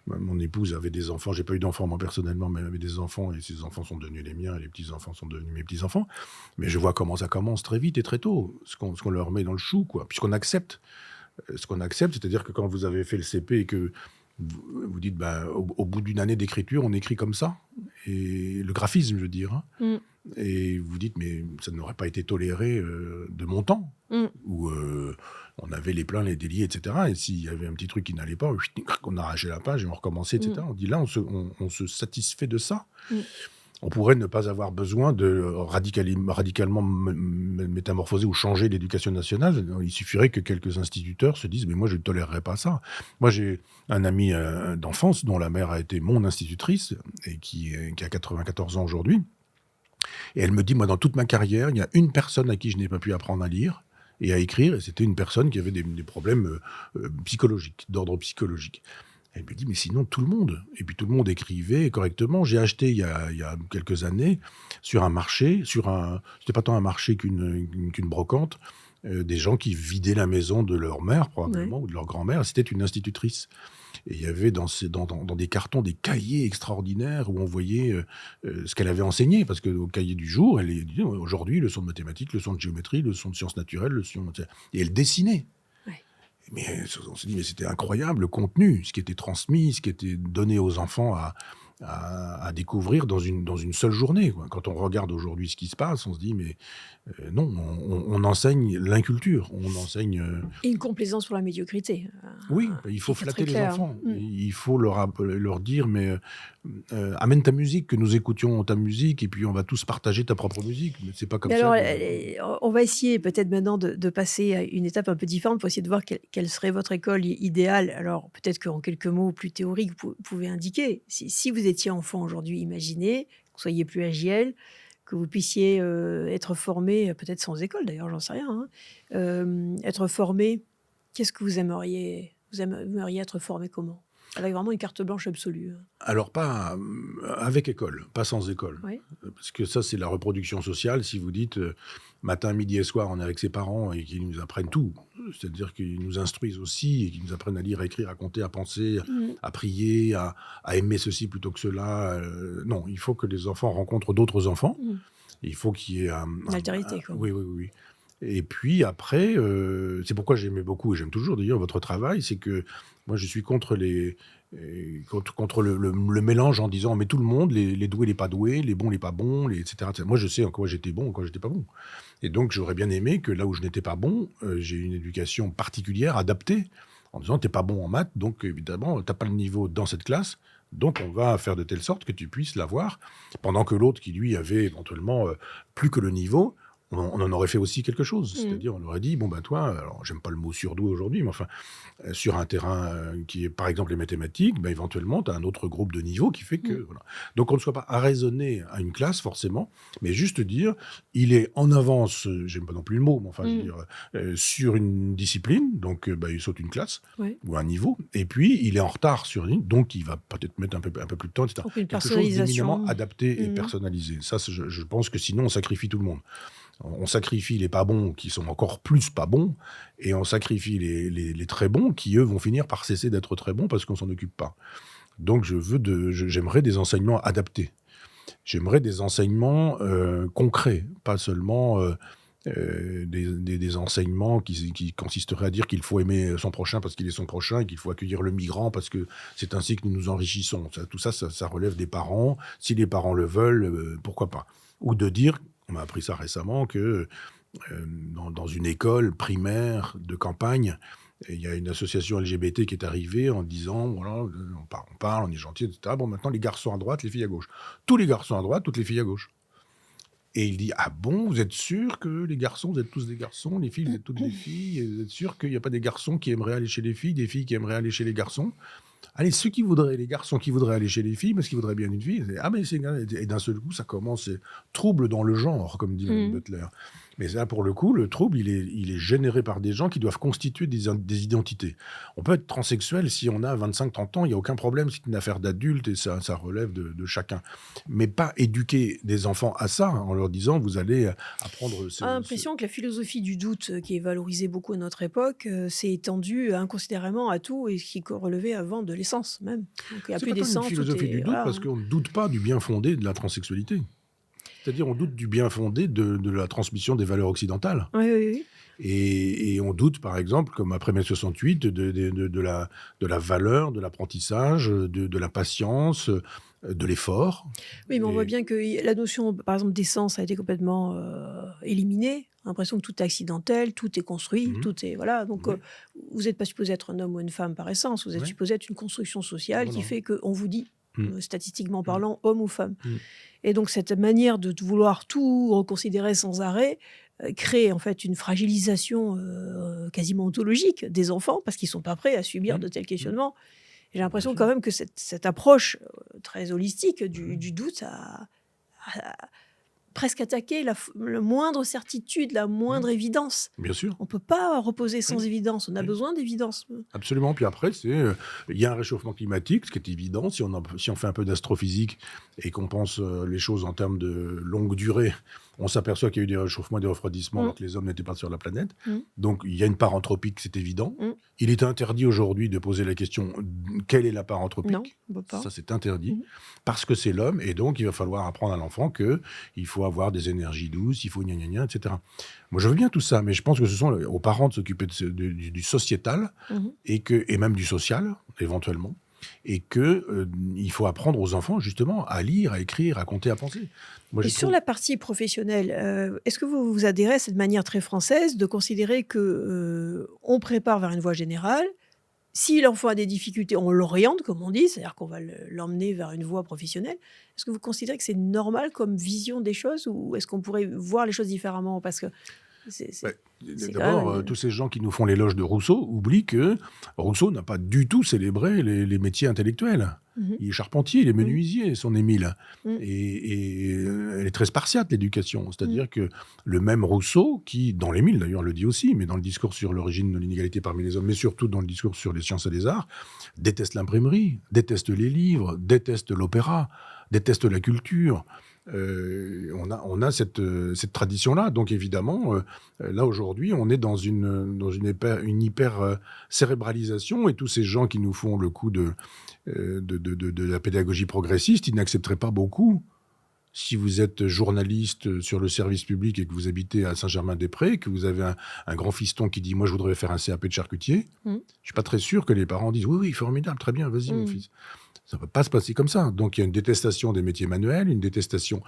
mon épouse avait des enfants. J'ai pas eu d'enfants, moi, personnellement, mais elle avait des enfants, et ses enfants sont devenus les miens, et les petits-enfants sont devenus mes petits-enfants. Mais je vois comment ça commence très vite et très tôt, ce qu'on leur met dans le chou, quoi. Puisqu'on accepte. Ce qu'on accepte, c'est-à-dire que quand vous avez fait le CP et que vous dites, ben, au bout d'une année d'écriture, on écrit comme ça. Et le graphisme, je veux dire. Hein. Mm. Et vous dites, mais ça n'aurait pas été toléré de mon temps, Mm. où on avait les pleins, les délits, etc. Et s'il y avait un petit truc qui n'allait pas, on arrachait la page et on recommençait, etc. On dit, là, on se satisfait de ça. Mm. On pourrait ne pas avoir besoin de radicalement métamorphoser ou changer l'éducation nationale. Il suffirait que quelques instituteurs se disent « mais moi, je ne tolérerais pas ça ». Moi, j'ai un ami d'enfance dont la mère a été mon institutrice et qui a 94 ans aujourd'hui. Et elle me dit « moi, dans toute ma carrière, il y a une personne à qui je n'ai pas pu apprendre à lire et à écrire, et c'était une personne qui avait des problèmes psychologiques, d'ordre psychologique ». Elle me dit, mais sinon, tout le monde. Et puis tout le monde écrivait correctement. J'ai acheté, il y a quelques années, sur un marché, c'était pas tant un marché qu'une brocante, des gens qui vidaient la maison de leur mère, Ouais. probablement, ou de leur grand-mère. C'était une institutrice. Et il y avait dans des cartons des cahiers extraordinaires où on voyait ce qu'elle avait enseigné. Parce qu'au cahier du jour, elle disait aujourd'hui, leçon de mathématiques, leçon de géométrie, leçon de sciences naturelles, leçon. Et elle dessinait. Ouais. Mais on s'est dit, mais c'était incroyable le contenu, ce qui était transmis, ce qui était donné aux enfants à découvrir dans une seule journée, quoi. Quand on regarde aujourd'hui ce qui se passe, on se dit, mais non, on enseigne l'inculture, on enseigne. Et une complaisance pour la médiocrité, Oui, il qui faut est très flatter les claire. enfants. Mmh. Il faut leur dire, mais amène ta musique, que nous écoutions ta musique, et puis on va tous partager ta propre musique. Mais c'est pas comme Mais ça alors, que. on va essayer peut-être maintenant de passer à une étape un peu différente pour essayer de voir quelle serait votre école idéale. Alors, peut-être qu'en quelques mots plus théoriques, vous pouvez indiquer. Si vous étiez enfant aujourd'hui, imaginez que vous soyez plus agile, que vous puissiez être formé, peut-être sans école d'ailleurs, j'en sais rien, hein, être formé, qu'est-ce que vous aimeriez? Vous aimeriez être formé comment? Avec vraiment une carte blanche absolue, hein. Alors pas avec école, pas sans école. Ouais. Parce que ça, c'est la reproduction sociale. Si vous dites matin, midi et soir, on est avec ses parents et qu'ils nous apprennent tout, c'est-à-dire qu'ils nous instruisent aussi et qu'ils nous apprennent à lire, à écrire, à compter, à penser, Mmh. à prier, à aimer ceci plutôt que cela. Non, il faut que les enfants rencontrent d'autres enfants. Mmh. Il faut qu'il y ait Une altérité, quoi. oui, oui, oui, oui. Et puis après, c'est pourquoi j'aimais beaucoup et j'aime toujours d'ailleurs votre travail, c'est que moi je suis contre contre le mélange en disant: «On met tout le monde, les doués, les pas doués, les bons, les pas bons, les et cetera, et cetera». Moi je sais en quoi j'étais bon, en quoi j'étais pas bon. Et donc j'aurais bien aimé que là où je n'étais pas bon, j'ai une éducation particulière, adaptée, en disant: «Tu es pas bon en maths, donc évidemment tu as pas le niveau dans cette classe, donc on va faire de telle sorte que tu puisses l'avoir». Pendant que l'autre qui lui avait éventuellement, plus que le niveau, on en aurait fait aussi quelque chose. Mmh. C'est-à-dire on aurait dit: «Bon bah toi», alors j'aime pas le mot surdoué aujourd'hui, mais enfin, sur un terrain, qui est par exemple les mathématiques, bah, éventuellement tu as un autre groupe de niveau qui fait que Mmh. voilà. Donc on ne soit pas arraisonné à une classe forcément, mais juste dire: «Il est en avance», j'aime pas non plus le mot, mais enfin je veux Mmh. dire, sur une discipline, donc bah, il saute une classe Ouais. ou un niveau, et puis il est en retard sur une, donc il va peut-être mettre un peu plus de temps, et cetera. Donc une Quelque chose d'éminemment personnalisation. adapté et Mmh. personnalisé. Ça, c'est je pense que sinon on sacrifie tout le monde. On sacrifie les pas bons qui sont encore plus pas bons, et on sacrifie les très bons qui, eux, vont finir par cesser d'être très bons parce qu'on s'en occupe pas. Donc j'aimerais des enseignements adaptés. J'aimerais des enseignements, concrets, pas seulement, des enseignements qui consisteraient à dire qu'il faut aimer son prochain parce qu'il est son prochain et qu'il faut accueillir le migrant parce que c'est ainsi que nous nous enrichissons. Tout ça, ça relève des parents. Si les parents le veulent, pourquoi pas? Ou de dire, on m'a appris ça récemment, que dans une école primaire de campagne, il y a une association LGBT qui est arrivée en disant, voilà, on parle, on est gentil, etc. Bon, maintenant, les garçons à droite, les filles à gauche. Tous les garçons à droite, toutes les filles à gauche. Et il dit: «Ah bon, vous êtes sûr que les garçons, vous êtes tous des garçons, les filles, vous êtes toutes des filles, et vous êtes sûr qu'il n'y a pas des garçons qui aimeraient aller chez les filles, des filles qui aimeraient aller chez les garçons? Allez, les garçons qui voudraient aller chez les filles, parce qu'ils voudraient bien une fille». Ah mais c'est et d'un seul coup, ça commence, trouble dans le genre, comme dit Madame Mmh. Butler. Mais là, pour le coup, le trouble, il est généré par des gens qui doivent constituer des identités. On peut être transsexuel si on a 25-30 ans, il y a aucun problème, c'est une affaire d'adulte et ça relève de chacun. Mais pas éduquer des enfants à ça, en leur disant: «Vous allez apprendre A l'impression que la philosophie du doute, qui est valorisée beaucoup à notre époque, s'est étendue inconsidérément à tout et ce qui co relevait avant de l'essence même. Donc il y a C'est plus pas tant une d'essence, tout philosophie est du doute voilà, parce hein. qu'on ne doute pas du bien fondé de la transsexualité. C'est-à-dire on doute du bien fondé de la transmission des valeurs occidentales. Oui, oui, oui. Et on doute, par exemple, comme après mai 68, de la valeur de l'apprentissage, de la patience, de l'effort. Oui, mais on voit Et bien que la notion, par exemple, d'essence a été complètement, éliminée. L'impression que tout est accidentel, tout est construit, mmh tout est voilà, donc ouais, vous n'êtes pas supposé être un homme ou une femme par essence, vous êtes ouais, supposé être une construction sociale non, qui non. fait qu'on vous dit, Mmh, statistiquement mmh, parlant, homme ou femme. mmh. Et donc cette manière de vouloir tout reconsidérer sans arrêt, crée en fait une fragilisation, quasiment ontologique des enfants parce qu'ils sont pas prêts à subir Mmh, de tels mmh. questionnements. J'ai Bien l'impression sûr. quand même que cette approche, très holistique Mmh. du doute a presque attaqué la moindre certitude, la Mmh. moindre évidence. Bien sûr, On peut pas reposer sans oui, évidence, on a oui. besoin d'évidence. Absolument. Puis après, il y a un réchauffement climatique, ce qui est évident. Si on fait un peu d'astrophysique et qu'on pense les choses en termes de longue durée, On s'aperçoit qu'il y a eu des réchauffements et des refroidissements Mmh. alors que les hommes n'étaient pas sur la planète. Mmh. Donc il y a une part anthropique, c'est évident. Mmh. Il est interdit aujourd'hui de poser la question quelle est la part Non, anthropique. on peut pas. Ça, c'est interdit Mmh. parce que c'est l'homme et donc il va falloir apprendre à l'enfant que il faut avoir des énergies douces, il faut gna gna gna, etc. Moi, je veux bien tout ça, mais je pense que ce sont aux parents de s'occuper du sociétal Mmh. et même du social, éventuellement, et que il faut apprendre aux enfants, justement, à lire, à écrire, à compter, à penser. Moi, Et je sur trouve... la partie professionnelle, est-ce que vous vous adhérez à cette manière très française de considérer que, on prépare vers une voie générale? Si l'enfant a des difficultés, on l'oriente, comme on dit, c'est-à-dire qu'on va l'emmener vers une voie professionnelle. Est-ce que vous considérez que c'est normal comme vision des choses ou est-ce qu'on pourrait voir les choses différemment? Parce que c'est Ouais, c'est c'est quand même d'abord, tous ces gens qui nous font l'éloge de Rousseau oublient que Rousseau n'a pas du tout célébré les métiers intellectuels. Mmh. Il est charpentier, il est Mmh. menuisier, son Émile. Mmh. Elle est très spartiate, l'éducation. Mmh. C'est-à-dire que le même Rousseau, qui, dans l'Émile d'ailleurs, le dit aussi, mais dans le discours sur l'origine de l'inégalité parmi les hommes, mais surtout dans le discours sur les sciences et les arts, déteste l'imprimerie, déteste les livres, déteste l'opéra, déteste la culture. On a cette tradition-là. Donc évidemment, là aujourd'hui, on est dans une hyper cérébralisation et tous ces gens qui nous font le coup de la pédagogie progressiste, ils n'accepteraient pas beaucoup. Si vous êtes journaliste sur le service public et que vous habitez à Saint-Germain-des-Prés, que vous avez un grand fiston qui dit « moi je voudrais faire un CAP de charcutier », Mmh. je ne suis pas très sûr que les parents disent « oui, oui, formidable, très bien, vas-y mon Mmh. fils ». Ça ne va pas se passer comme ça. Donc il y a une détestation des métiers manuels, une détestation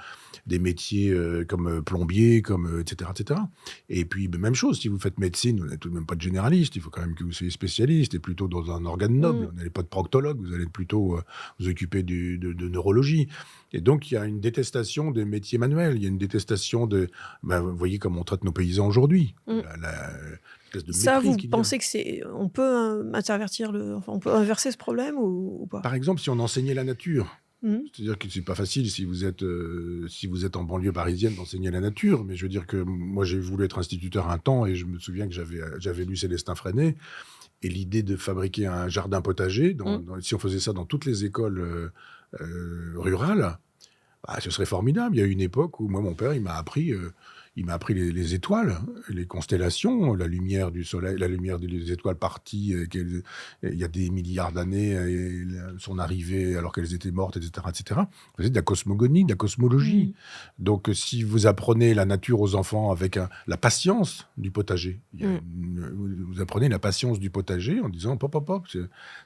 des métiers comme plombier, comme etc., etc. Et puis même chose, si vous faites médecine, vous n'êtes tout de même pas de généraliste, il faut quand même que vous soyez spécialiste et plutôt dans un organe noble. Mmh. Vous n'allez pas de proctologue, vous allez plutôt vous occuper de neurologie. Et donc il y a une détestation des métiers manuels, il y a une détestation de... vous voyez comment on traite nos paysans aujourd'hui, Mmh. l'espèce de Ça, méprise vous qu'il y a. pensez que on peut enfin, on peut inverser ce problème ou pas? Par exemple, si on enseignait la nature, Mmh. c'est-à-dire que c'est pas facile si vous êtes en banlieue parisienne d'enseigner la nature, mais je veux dire que moi j'ai voulu être instituteur un temps et je me souviens que j'avais lu Célestin Freinet et l'idée de fabriquer un jardin potager, Mmh. si on faisait ça dans toutes les écoles rurales, ce serait formidable. Il y a eu une époque où moi mon père il m'a appris les étoiles, les constellations, la lumière du soleil, la lumière des étoiles parties il y a des milliards d'années, et son arrivée alors qu'elles étaient mortes, etc., etc. Vous savez, de la cosmogonie, de la cosmologie. Mmh. Donc, si vous apprenez la nature aux enfants avec la patience du potager, Mmh. vous apprenez la patience du potager en disant pop, pop, pop,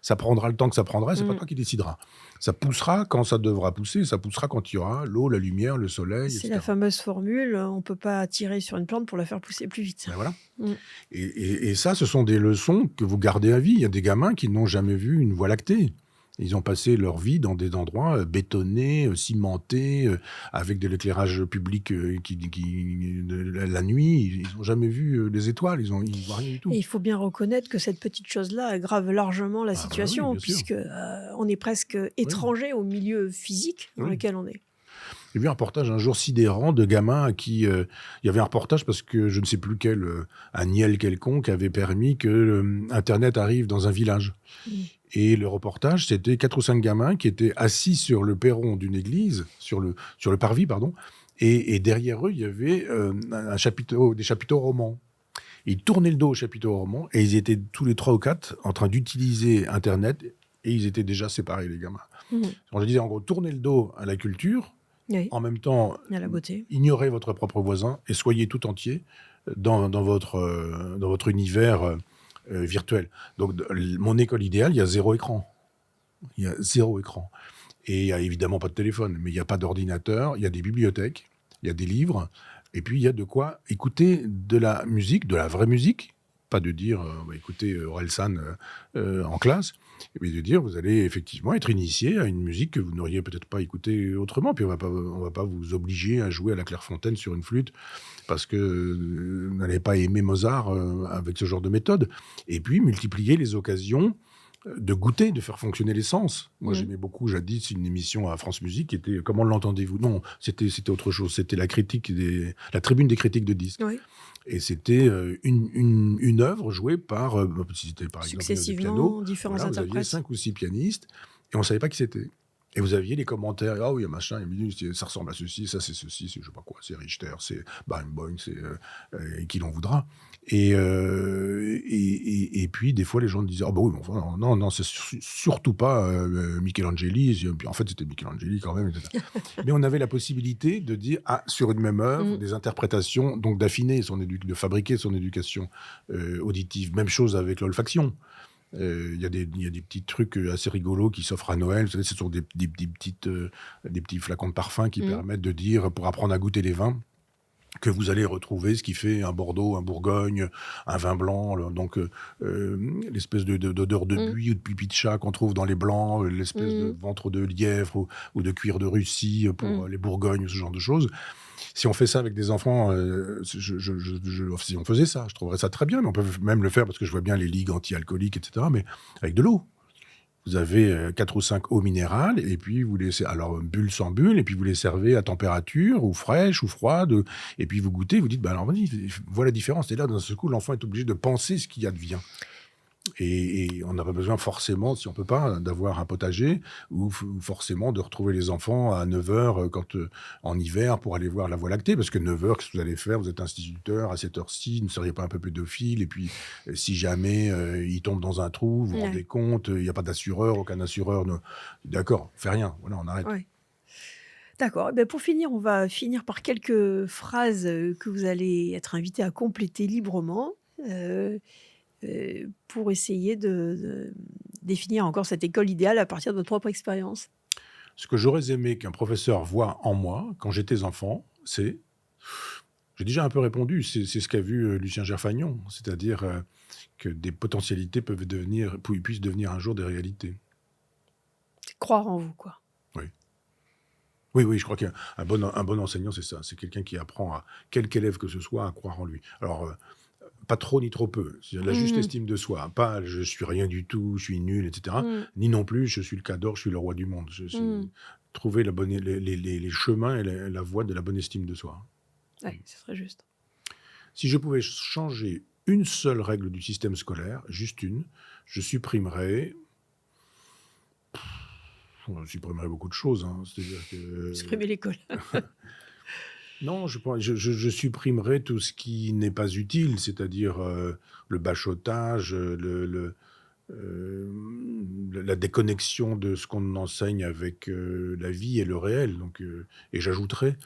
ça prendra le temps que ça prendra, c'est pas Mmh. toi qui décideras. Ça poussera quand ça devra pousser, ça poussera quand il y aura l'eau, la lumière, le soleil, C'est etc. la fameuse formule, on peut pas tirer sur une plante pour la faire pousser plus vite. Ben voilà. Mmh. Et ça, ce sont des leçons que vous gardez à vie. Il y a des gamins qui n'ont jamais vu une voie lactée. Ils ont passé leur vie dans des endroits bétonnés, cimentés, avec de l'éclairage public la nuit. Ils n'ont jamais vu les étoiles, ils ne voient rien du tout. Et il faut bien reconnaître que cette petite chose-là aggrave largement la Ah bah oui, situation bien sûr. puisque, on est presque étranger au milieu physique dans Oui. lequel on est. J'ai vu un reportage un jour sidérant de gamins à qui... il y avait un reportage parce que je ne sais plus quel, un niel quelconque avait permis que Internet arrive dans un village. Mmh. Et le reportage, c'était 4 ou 5 gamins qui étaient assis sur le perron d'une église, sur le parvis, pardon, et derrière eux, il y avait des chapiteaux romans. Ils tournaient le dos aux chapiteaux romans et ils étaient tous les 3 ou 4 en train d'utiliser Internet et ils étaient déjà séparés, les gamins. Mmh. Alors, je disais, en gros, tournez le dos à la culture, Oui, en même temps, il y a la beauté. ignorez votre propre voisin et soyez tout entier dans votre univers virtuel. Donc, mon école idéale, il y a 0 écran. Il y a 0 écran. Et il n'y a évidemment pas de téléphone, mais il n'y a pas d'ordinateur, il y a des bibliothèques, il y a des livres, et puis il y a de quoi écouter de la musique, de la vraie musique, pas de dire écoutez Orelsan en classe, mais de dire vous allez effectivement être initié à une musique que vous n'auriez peut-être pas écoutée autrement, puis on va pas vous obliger à jouer à la clairefontaine sur une flûte parce que vous n'allez pas aimer Mozart avec ce genre de méthode, et puis multiplier les occasions de goûter, de faire fonctionner les sens. Moi, j'aimais beaucoup jadis une émission à France Musique qui était Comment l'entendez-vous ? Non, c'était autre chose. C'était la tribune des critiques de disques. Oui. Et c'était une œuvre jouée par, si c'était par exemple une œuvre de piano, Successivement, différents voilà, vous aviez interprètes. 5 ou 6 pianistes et on ne savait pas qui c'était. Et vous aviez les commentaires, ah oui, machin, ça ressemble à ceci, ça c'est ceci, c'est je sais pas quoi, c'est Richter, c'est Barenboim, c'est qui l'on voudra. Et puis des fois les gens disaient, ah bah oui, mais enfin, non, non, c'est surtout pas Michelangeli. Puis en fait c'était Michelangeli quand même, etc. Mais on avait la possibilité de dire, ah, sur une même œuvre, Mmh. des interprétations, donc d'affiner de fabriquer son éducation auditive. Même chose avec l'olfaction. Il y a des petits trucs assez rigolos qui s'offrent à Noël. Vous savez, ce sont des petits flacons de parfum qui Mmh. permettent de dire, pour apprendre à goûter les vins, que vous allez retrouver ce qui fait un Bordeaux, un Bourgogne, un vin blanc. Donc, l'espèce d'odeur de Mmh. buis ou de pipi de chat qu'on trouve dans les blancs, l'espèce de Mmh. ventre de lièvre ou de cuir de Russie pour Mmh. les Bourgognes, ce genre de choses. Si on fait ça avec des enfants, si on faisait ça, je trouverais ça très bien. Mais on peut même le faire parce que je vois bien les ligues anti-alcooliques, etc. Mais avec de l'eau. Vous avez 4 ou 5 eaux minérales et puis vous laissez alors bulle sans bulle et puis vous les servez à température ou fraîche ou froide, et puis vous goûtez, vous dites: «Bah, alors vas-y, vois la différence». Et là, d'un seul coup, l'enfant est obligé de penser ce qui advient. Et on n'a pas besoin forcément, si on peut pas, d'avoir un potager ou forcément de retrouver les enfants à 9h en hiver pour aller voir la Voie lactée. Parce que 9h, qu'est-ce que vous allez faire? Vous êtes instituteur, à cette heure-ci, ne seriez pas un peu pédophile? Et puis, si jamais il tombe dans un trou, vous vous rendez Ouais, compte, il n'y a pas d'assureur, aucun assureur ne... D'accord, on fait rien, voilà, on arrête. ouais. D'accord. Bah, pour finir, on va finir par quelques phrases, que vous allez être invité à compléter librement, heu pour essayer de définir encore cette école idéale à partir de votre propre expérience. Ce que j'aurais aimé qu'un professeur voie en moi, quand j'étais enfant, c'est... J'ai déjà un peu répondu, c'est ce qu'a vu Lucien Gerfagnon, c'est-à-dire que des potentialités puissent devenir un jour des réalités. C'est croire en vous, quoi. Oui. Oui, oui, je crois un bon enseignant, c'est ça. C'est quelqu'un qui apprend à quelque élève que ce soit à croire en lui. Alors, pas trop ni trop peu. C'est la juste Mmh. estime de soi. Pas je suis rien du tout, je suis nul, etc. Mmh. Ni non plus je suis le cador, je suis le roi du monde. Mmh. Trouver les chemins et la voie de la bonne estime de soi. Ouais, ce serait juste. Si je pouvais changer une seule règle du système scolaire, juste une, je supprimerais beaucoup de choses, hein. C'est-à-dire que Supprimer l'école. non, je supprimerais tout ce qui n'est pas utile, c'est-à-dire, le bachotage, la déconnexion de ce qu'on enseigne avec, la vie et le réel. Donc, et j'ajouterais,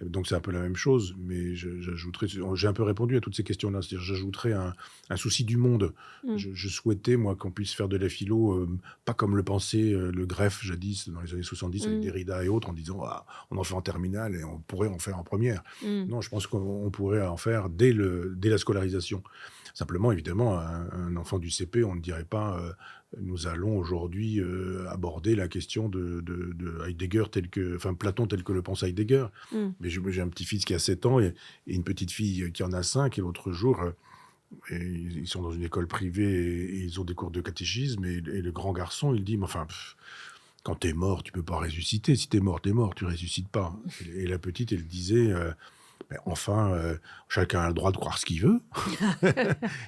donc c'est un peu la même chose, mais j'ajouterais, j'ai un peu répondu à toutes ces questions-là, c'est-à-dire j'ajouterais un souci du monde. Mmh. Je souhaitais, moi, qu'on puisse faire de la philo, pas comme le pensait, le Greffe jadis dans les années 70 avec Mmh. Derrida et autres, en disant: «Ah, on en fait en terminale et on pourrait en faire en première». Mmh. Non, je pense qu'on pourrait en faire dès la scolarisation. Simplement, évidemment, un enfant du CP, on ne dirait pas, nous allons aujourd'hui aborder la question de Heidegger enfin Platon tel que le pense Heidegger. Mmh. Mais j'ai un petit-fils qui a 7 ans et une petite fille qui en a 5. Et l'autre jour, ils sont dans une école privée et ils ont des cours de catéchisme. Et le grand garçon, il dit: «Mais enfin, quand t'es mort, tu peux pas ressusciter. Si t'es mort, tu ressuscites pas». Et la petite, elle disait: «Mais enfin, chacun a le droit de croire ce qu'il veut».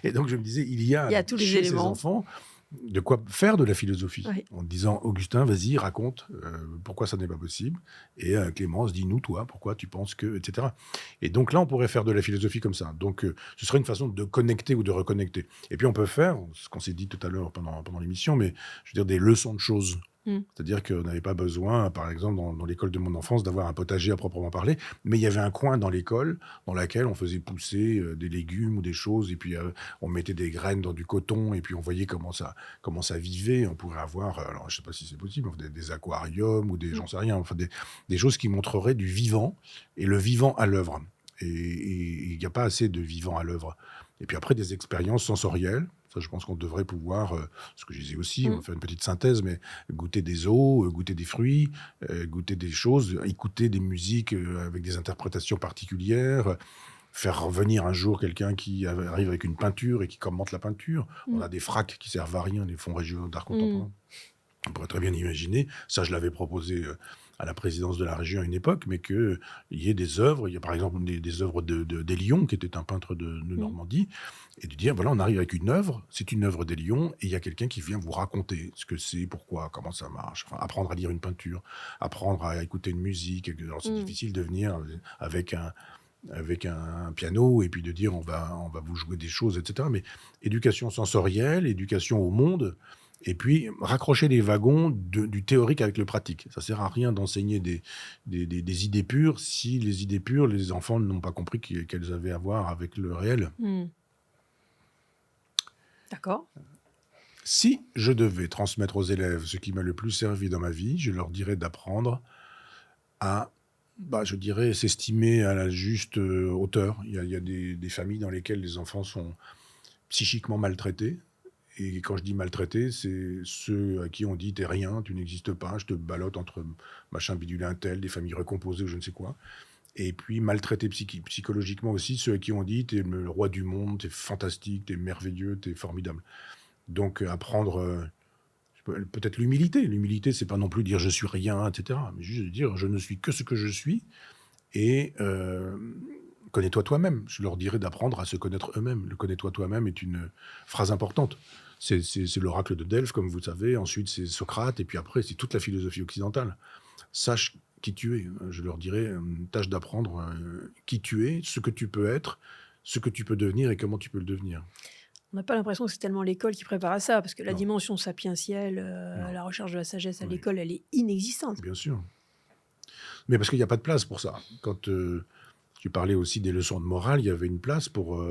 Et donc je me disais, il y Il a y a tous les chez ces éléments. enfants de quoi faire de la philosophie, Ouais. en disant: «Augustin, vas-y, raconte, pourquoi ça n'est pas possible?» Et Clémence, dis-nous, toi, pourquoi tu penses que, et cetera. Et donc là, on pourrait faire de la philosophie comme ça. Donc, ce serait une façon de connecter ou de reconnecter. Et puis on peut faire, ce qu'on s'est dit tout à l'heure pendant l'émission, mais je veux dire des leçons de choses. Mmh. C'est-à-dire qu'on n'avait pas besoin, par exemple, dans l'école de mon enfance, d'avoir un potager à proprement parler, mais il y avait un coin dans l'école dans laquelle on faisait pousser des légumes ou des choses, et puis on mettait des graines dans du coton, et puis on voyait comment ça vivait. On pourrait avoir, alors je ne sais pas si c'est possible, des aquariums ou Mmh. j'en sais rien, enfin des choses qui montreraient du vivant, et le vivant à l'œuvre. Et il n'y a pas assez de vivant à l'œuvre. Et puis après, des expériences sensorielles. Ça, je pense qu'on devrait pouvoir, ce que je disais aussi, on Mmh. va faire une petite synthèse, mais goûter des eaux, goûter des fruits, goûter des choses, écouter des musiques avec des interprétations particulières, faire revenir un jour quelqu'un qui arrive avec une peinture et qui commente la peinture. On Mmh. a des fracs qui servent à rien, les fonds régionaux d'art Mmh. contemporain. On pourrait très bien imaginer. Ça, je l'avais proposé à la présidence de la région à une époque, mais qu'il y ait des œuvres. Il y a par exemple des œuvres d'Élion, qui était un peintre de Mmh. Normandie, et de dire, voilà, on arrive avec une œuvre, c'est une œuvre d'Élion, et il y a quelqu'un qui vient vous raconter ce que c'est, pourquoi, comment ça marche, enfin, apprendre à lire une peinture, apprendre à écouter une musique. Alors c'est Mmh. difficile de venir avec un piano et puis de dire on va vous jouer des choses, etc. Mais éducation sensorielle, éducation au monde, et puis raccrocher les wagons du théorique avec le pratique. Ça sert à rien d'enseigner des idées pures si les idées pures, les enfants n'ont pas compris qu'elles avaient à voir avec le réel. Mmh. D'accord. Si je devais transmettre aux élèves ce qui m'a le plus servi dans ma vie, je leur dirais d'apprendre à, je dirais, s'estimer à la juste hauteur. Il y a des familles dans lesquelles les enfants sont psychiquement maltraités. Et quand je dis maltraités, c'est ceux à qui on dit t'es rien, tu n'existes pas, je te ballotte entre machin bidule un tel, des familles recomposées ou je ne sais quoi. Et puis maltraités psychologiquement aussi, ceux à qui on dit t'es le roi du monde, t'es fantastique, t'es merveilleux, t'es formidable. Donc apprendre peut-être l'humilité. L'humilité, c'est pas non plus dire je suis rien, etc. Mais juste dire je ne suis que ce que je suis et connais-toi toi-même. Je leur dirais d'apprendre à se connaître eux-mêmes. Le connais-toi toi-même est une phrase importante. C'est l'oracle de Delphes, comme vous savez. Ensuite, c'est Socrate. Et puis après, c'est toute la philosophie occidentale. Sache qui tu es. Je leur dirais, tâche d'apprendre qui tu es, ce que tu peux être, ce que tu peux devenir et comment tu peux le devenir. On n'a pas l'impression que c'est tellement l'école qui prépare à ça, parce que la Non, dimension sapientielle, non, la recherche de la sagesse à oui, l'école, elle est inexistante. bien sûr. Mais parce qu'il n'y a pas de place pour ça. Quand tu parlais aussi des leçons de morale, il y avait une place pour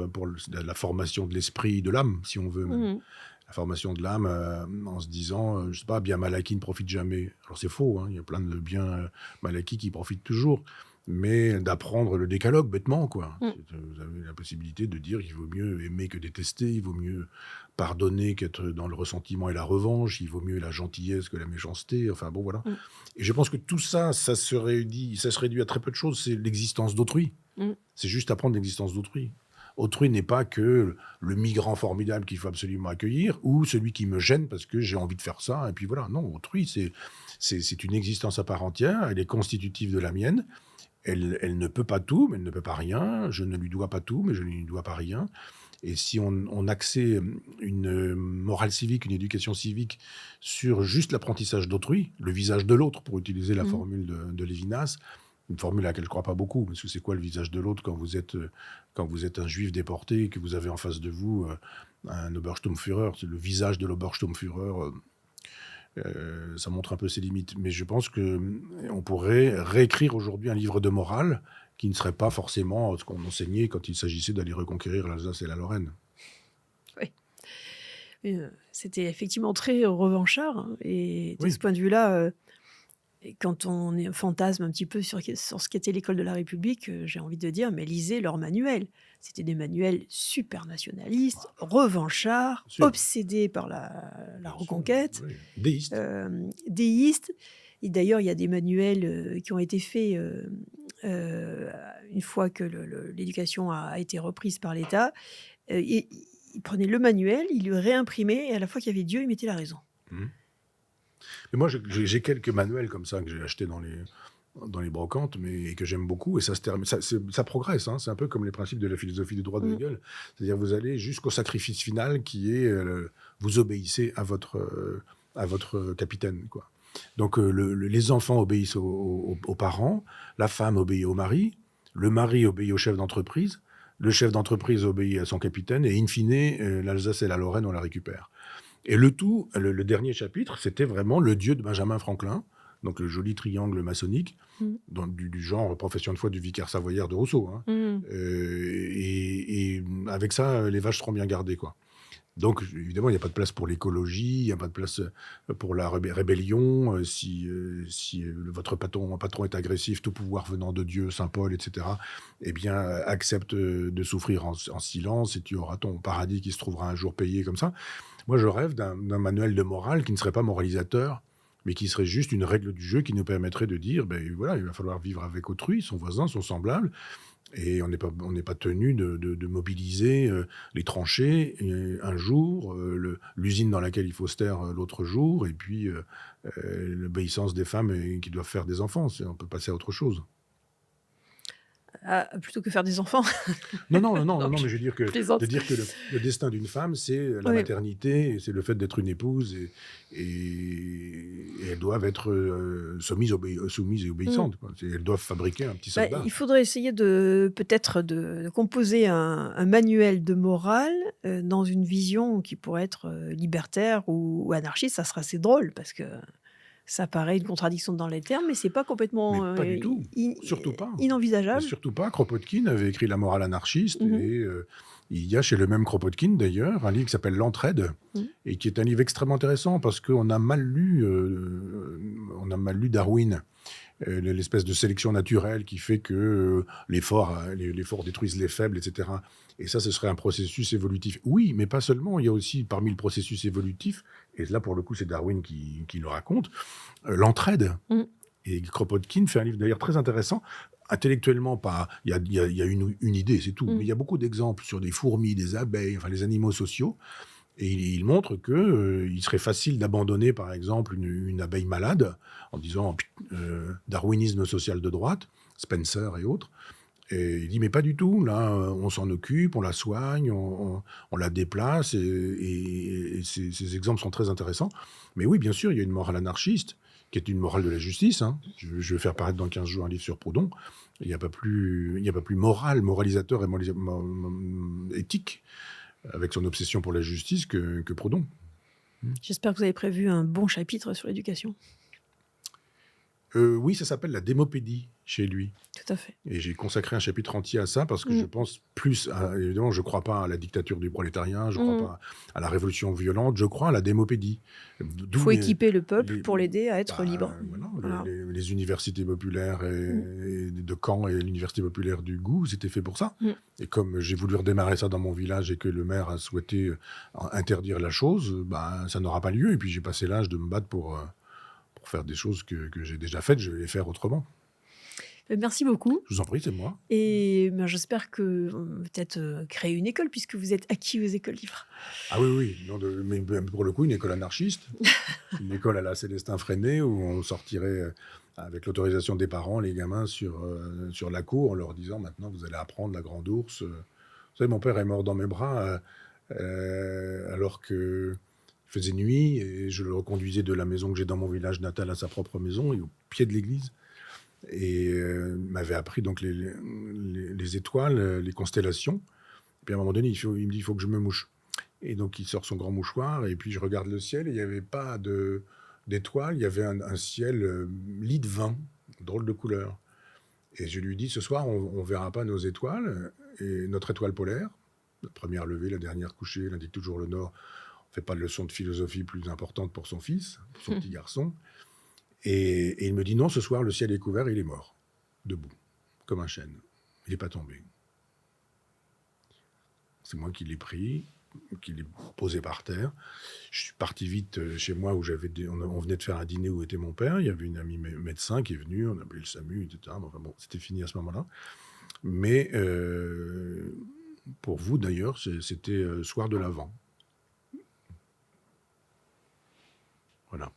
la formation de l'esprit, de l'âme, si on veut même. Mmh. La formation de l'âme en se disant, je sais pas, bien mal acquis ne profite jamais. Alors c'est faux, hein, il y a plein de biens mal acquis qui profitent toujours. Mais d'apprendre le décalogue bêtement, quoi. Mmh. Vous avez la possibilité de dire qu'il vaut mieux aimer que détester, il vaut mieux pardonner qu'être dans le ressentiment et la revanche, il vaut mieux la gentillesse que la méchanceté, enfin bon, voilà. Mmh. Et je pense que tout ça, ça se réduit à très peu de choses, c'est l'existence d'autrui. Mmh. C'est juste apprendre l'existence d'autrui. Autrui n'est pas que le migrant formidable qu'il faut absolument accueillir ou celui qui me gêne parce que j'ai envie de faire ça. Et puis voilà, non, autrui, c'est une existence à part entière, elle est constitutive de la mienne. Elle ne peut pas tout, mais elle ne peut pas rien. Je ne lui dois pas tout, mais je ne lui dois pas rien. Et si on axait une morale civique, une éducation civique sur juste l'apprentissage d'autrui, le visage de l'autre, pour utiliser la Mmh. formule de Lévinas, une formule à laquelle je ne crois pas beaucoup, parce que c'est quoi le visage de l'autre quand vous êtes un juif déporté et que vous avez en face de vous un Obersturmführer, c'est le visage de l'Obersturmführer. Ça montre un peu ses limites. Mais je pense qu'on pourrait réécrire aujourd'hui un livre de morale qui ne serait pas forcément ce qu'on enseignait quand il s'agissait d'aller reconquérir l'Alsace et la Lorraine. Oui. C'était effectivement très revanchard, hein, et de Oui, ce point de vue-là, et quand on fantasme un petit peu sur ce qu'était l'école de la République, j'ai envie de dire: «Mais lisez leurs manuels». C'était des manuels super nationalistes, revanchards, bien sûr, obsédés par la bien sûr, reconquête, oui. Déiste. déistes. Et d'ailleurs, il y a des manuels, qui ont été faits, heu, une fois que l'éducation a été reprise par l'État. Et il prenait le manuel, il le réimprimait et à la fois qu'il y avait Dieu, il mettait la raison. Mhm. Mais moi, j'ai quelques manuels comme ça que j'ai achetés dans les brocantes, et que j'aime beaucoup, et ça se termine, ça progresse, hein. C'est un peu comme les principes de la philosophie du droit de Mmh. Hegel. C'est-à-dire vous allez jusqu'au sacrifice final qui est vous obéissez à votre capitaine, quoi. Donc les enfants obéissent aux parents, la femme obéit au mari obéit au chef d'entreprise, le chef d'entreprise obéit à son capitaine, et in fine, l'Alsace et la Lorraine, on la récupère. Et le tout, le dernier chapitre, c'était vraiment le Dieu de Benjamin Franklin, donc le joli triangle maçonnique, Mmh. du genre profession de foi du vicaire savoyard de Rousseau, hein. Mmh. Et avec ça, les vaches seront bien gardées, quoi. Donc évidemment, il n'y a pas de place pour l'écologie, il n'y a pas de place pour la rébellion. Si votre patron est agressif, tout pouvoir venant de Dieu, Saint Paul, etc., eh bien, accepte de souffrir en silence, et tu auras ton paradis qui se trouvera un jour payé comme ça. Moi, je rêve d'un manuel de morale qui ne serait pas moralisateur, mais qui serait juste une règle du jeu qui nous permettrait de dire, ben voilà, il va falloir vivre avec autrui, son voisin, son semblable, Et on n'est pas tenu de mobiliser les tranchées un jour, l'usine dans laquelle il faut se taire l'autre jour, et puis l'obéissance des femmes qui doivent faire des enfants. On peut passer à autre chose. Ah, plutôt que faire des enfants. Non, non, non, non, Non, non, je mais je veux dire que plaisante. de dire que le destin d'une femme, c'est la Oui. maternité, et c'est le fait d'être une épouse, et elles doivent être soumises et Mmh. obéissantes, quoi. Elles doivent fabriquer un petit Bah, soldat. il faudrait essayer peut-être de composer un manuel de morale, dans une vision qui pourrait être, libertaire ou anarchiste. Ça serait assez drôle parce que ça paraît une contradiction dans les termes, mais c'est pas Mais complètement, pas du tout, surtout pas. Mais inenvisageable. surtout pas. Kropotkin avait écrit La morale anarchiste, Mmh mh. et il y a chez le même Kropotkin d'ailleurs un livre qui s'appelle L'entraide, Mmh. et qui est un livre extrêmement intéressant parce qu'on a mal lu, Darwin, l'espèce de sélection naturelle qui fait que les forts détruisent les faibles, etc. Et ça, ce serait un processus évolutif. Oui, mais pas seulement. Il y a aussi parmi le processus évolutif, et là pour le coup c'est Darwin qui le raconte, l'entraide. Mmh. Et Kropotkin fait un livre d'ailleurs très intéressant. Intellectuellement, pas. Il y a une idée, c'est tout. Mais Mmh. il y a beaucoup d'exemples sur des fourmis, des abeilles, enfin les animaux sociaux. Et il montre que il serait facile d'abandonner, par exemple, une abeille malade en disant darwinisme social de droite, Spencer et autres. Et il dit mais pas du tout. Là, on s'en occupe, on la soigne, on la déplace. Et ces exemples sont très intéressants. Mais oui, bien sûr, il y a une morale anarchiste qui est une morale de la justice, hein. Je vais faire paraître dans 15 jours un livre sur Proudhon. Il n'y a pas plus moralisateur et éthique, avec son obsession pour la justice, que Proudhon. J'espère que vous avez prévu un bon chapitre sur l'éducation. Oui, ça s'appelle la démopédie chez lui. Tout à fait. Et j'ai consacré un chapitre entier à ça parce que Mmh. je pense évidemment, je ne crois pas à la dictature du prolétariat, je ne crois Mmh. pas à la révolution violente, je crois à la démopédie. Il D'où faut équiper le peuple les- pour l'aider à être bah, libre. voilà, Voilà. les universités populaires Mmh. et de Caen et l'université populaire du Goût, c'était fait pour ça. Mmh. Et comme j'ai voulu redémarrer ça dans mon village et que le maire a souhaité interdire la chose, ça n'aura pas lieu. Et puis j'ai passé l'âge de me battre pour faire des choses que j'ai déjà faites, je vais les faire autrement. Merci beaucoup Je vous en prie, c'est moi. et ben, j'espère que peut-être, créer une école puisque vous êtes acquis aux écoles libres. Ah oui, oui, non, mais pour le coup, une école anarchiste, une école à la Célestin Freinet, où on sortirait, avec l'autorisation des parents, les gamins sur la cour, en leur disant maintenant vous allez apprendre la grande ours. Vous savez, mon père est mort dans mes bras alors que il faisait nuit, et je le reconduisais de la maison que j'ai dans mon village natal à sa propre maison et au pied de l'église. Et il m'avait appris donc les étoiles, les constellations. Puis à un moment donné, il me dit il faut que je me mouche. Et donc il sort son grand mouchoir, et puis je regarde le ciel, et il n'y avait pas d'étoiles, il y avait un ciel lit de vin, drôle de couleur. Et je lui dis ce soir, on ne verra pas nos étoiles, et notre étoile polaire, la première levée, la dernière couchée, elle indique toujours le nord. On ne fait pas de leçon de philosophie plus importante pour son fils, pour son petit garçon. Et il me dit non, ce soir, le ciel est couvert, il est mort, debout, comme un chêne. Il n'est pas tombé. C'est moi qui l'ai pris, qui l'ai posé par terre. Je suis parti vite chez moi où on venait de faire un dîner où était mon père. Il y avait une amie médecin qui est venue, on a appelé le SAMU, etc. Enfin bon, c'était fini à ce moment-là. Mais pour vous, d'ailleurs, c'était soir de l'Avent. Voilà.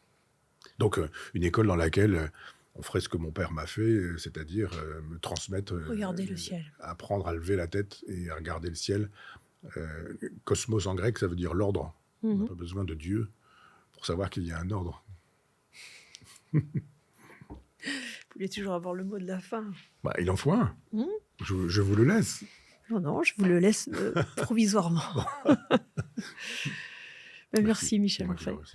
Donc, une école dans laquelle on ferait ce que mon père m'a fait, c'est-à-dire me transmettre, Regardez le ciel. apprendre à lever la tête et à regarder le ciel. Cosmos en grec, ça veut dire l'ordre. On n'a Mmh. pas besoin de Dieu pour savoir qu'il y a un ordre. Vous voulez toujours avoir le mot de la fin. Il en faut un. Mmh. Je vous le laisse. Non, je vous le laisse provisoirement. Merci Michel C'est moi qui Onfray. vous remercie.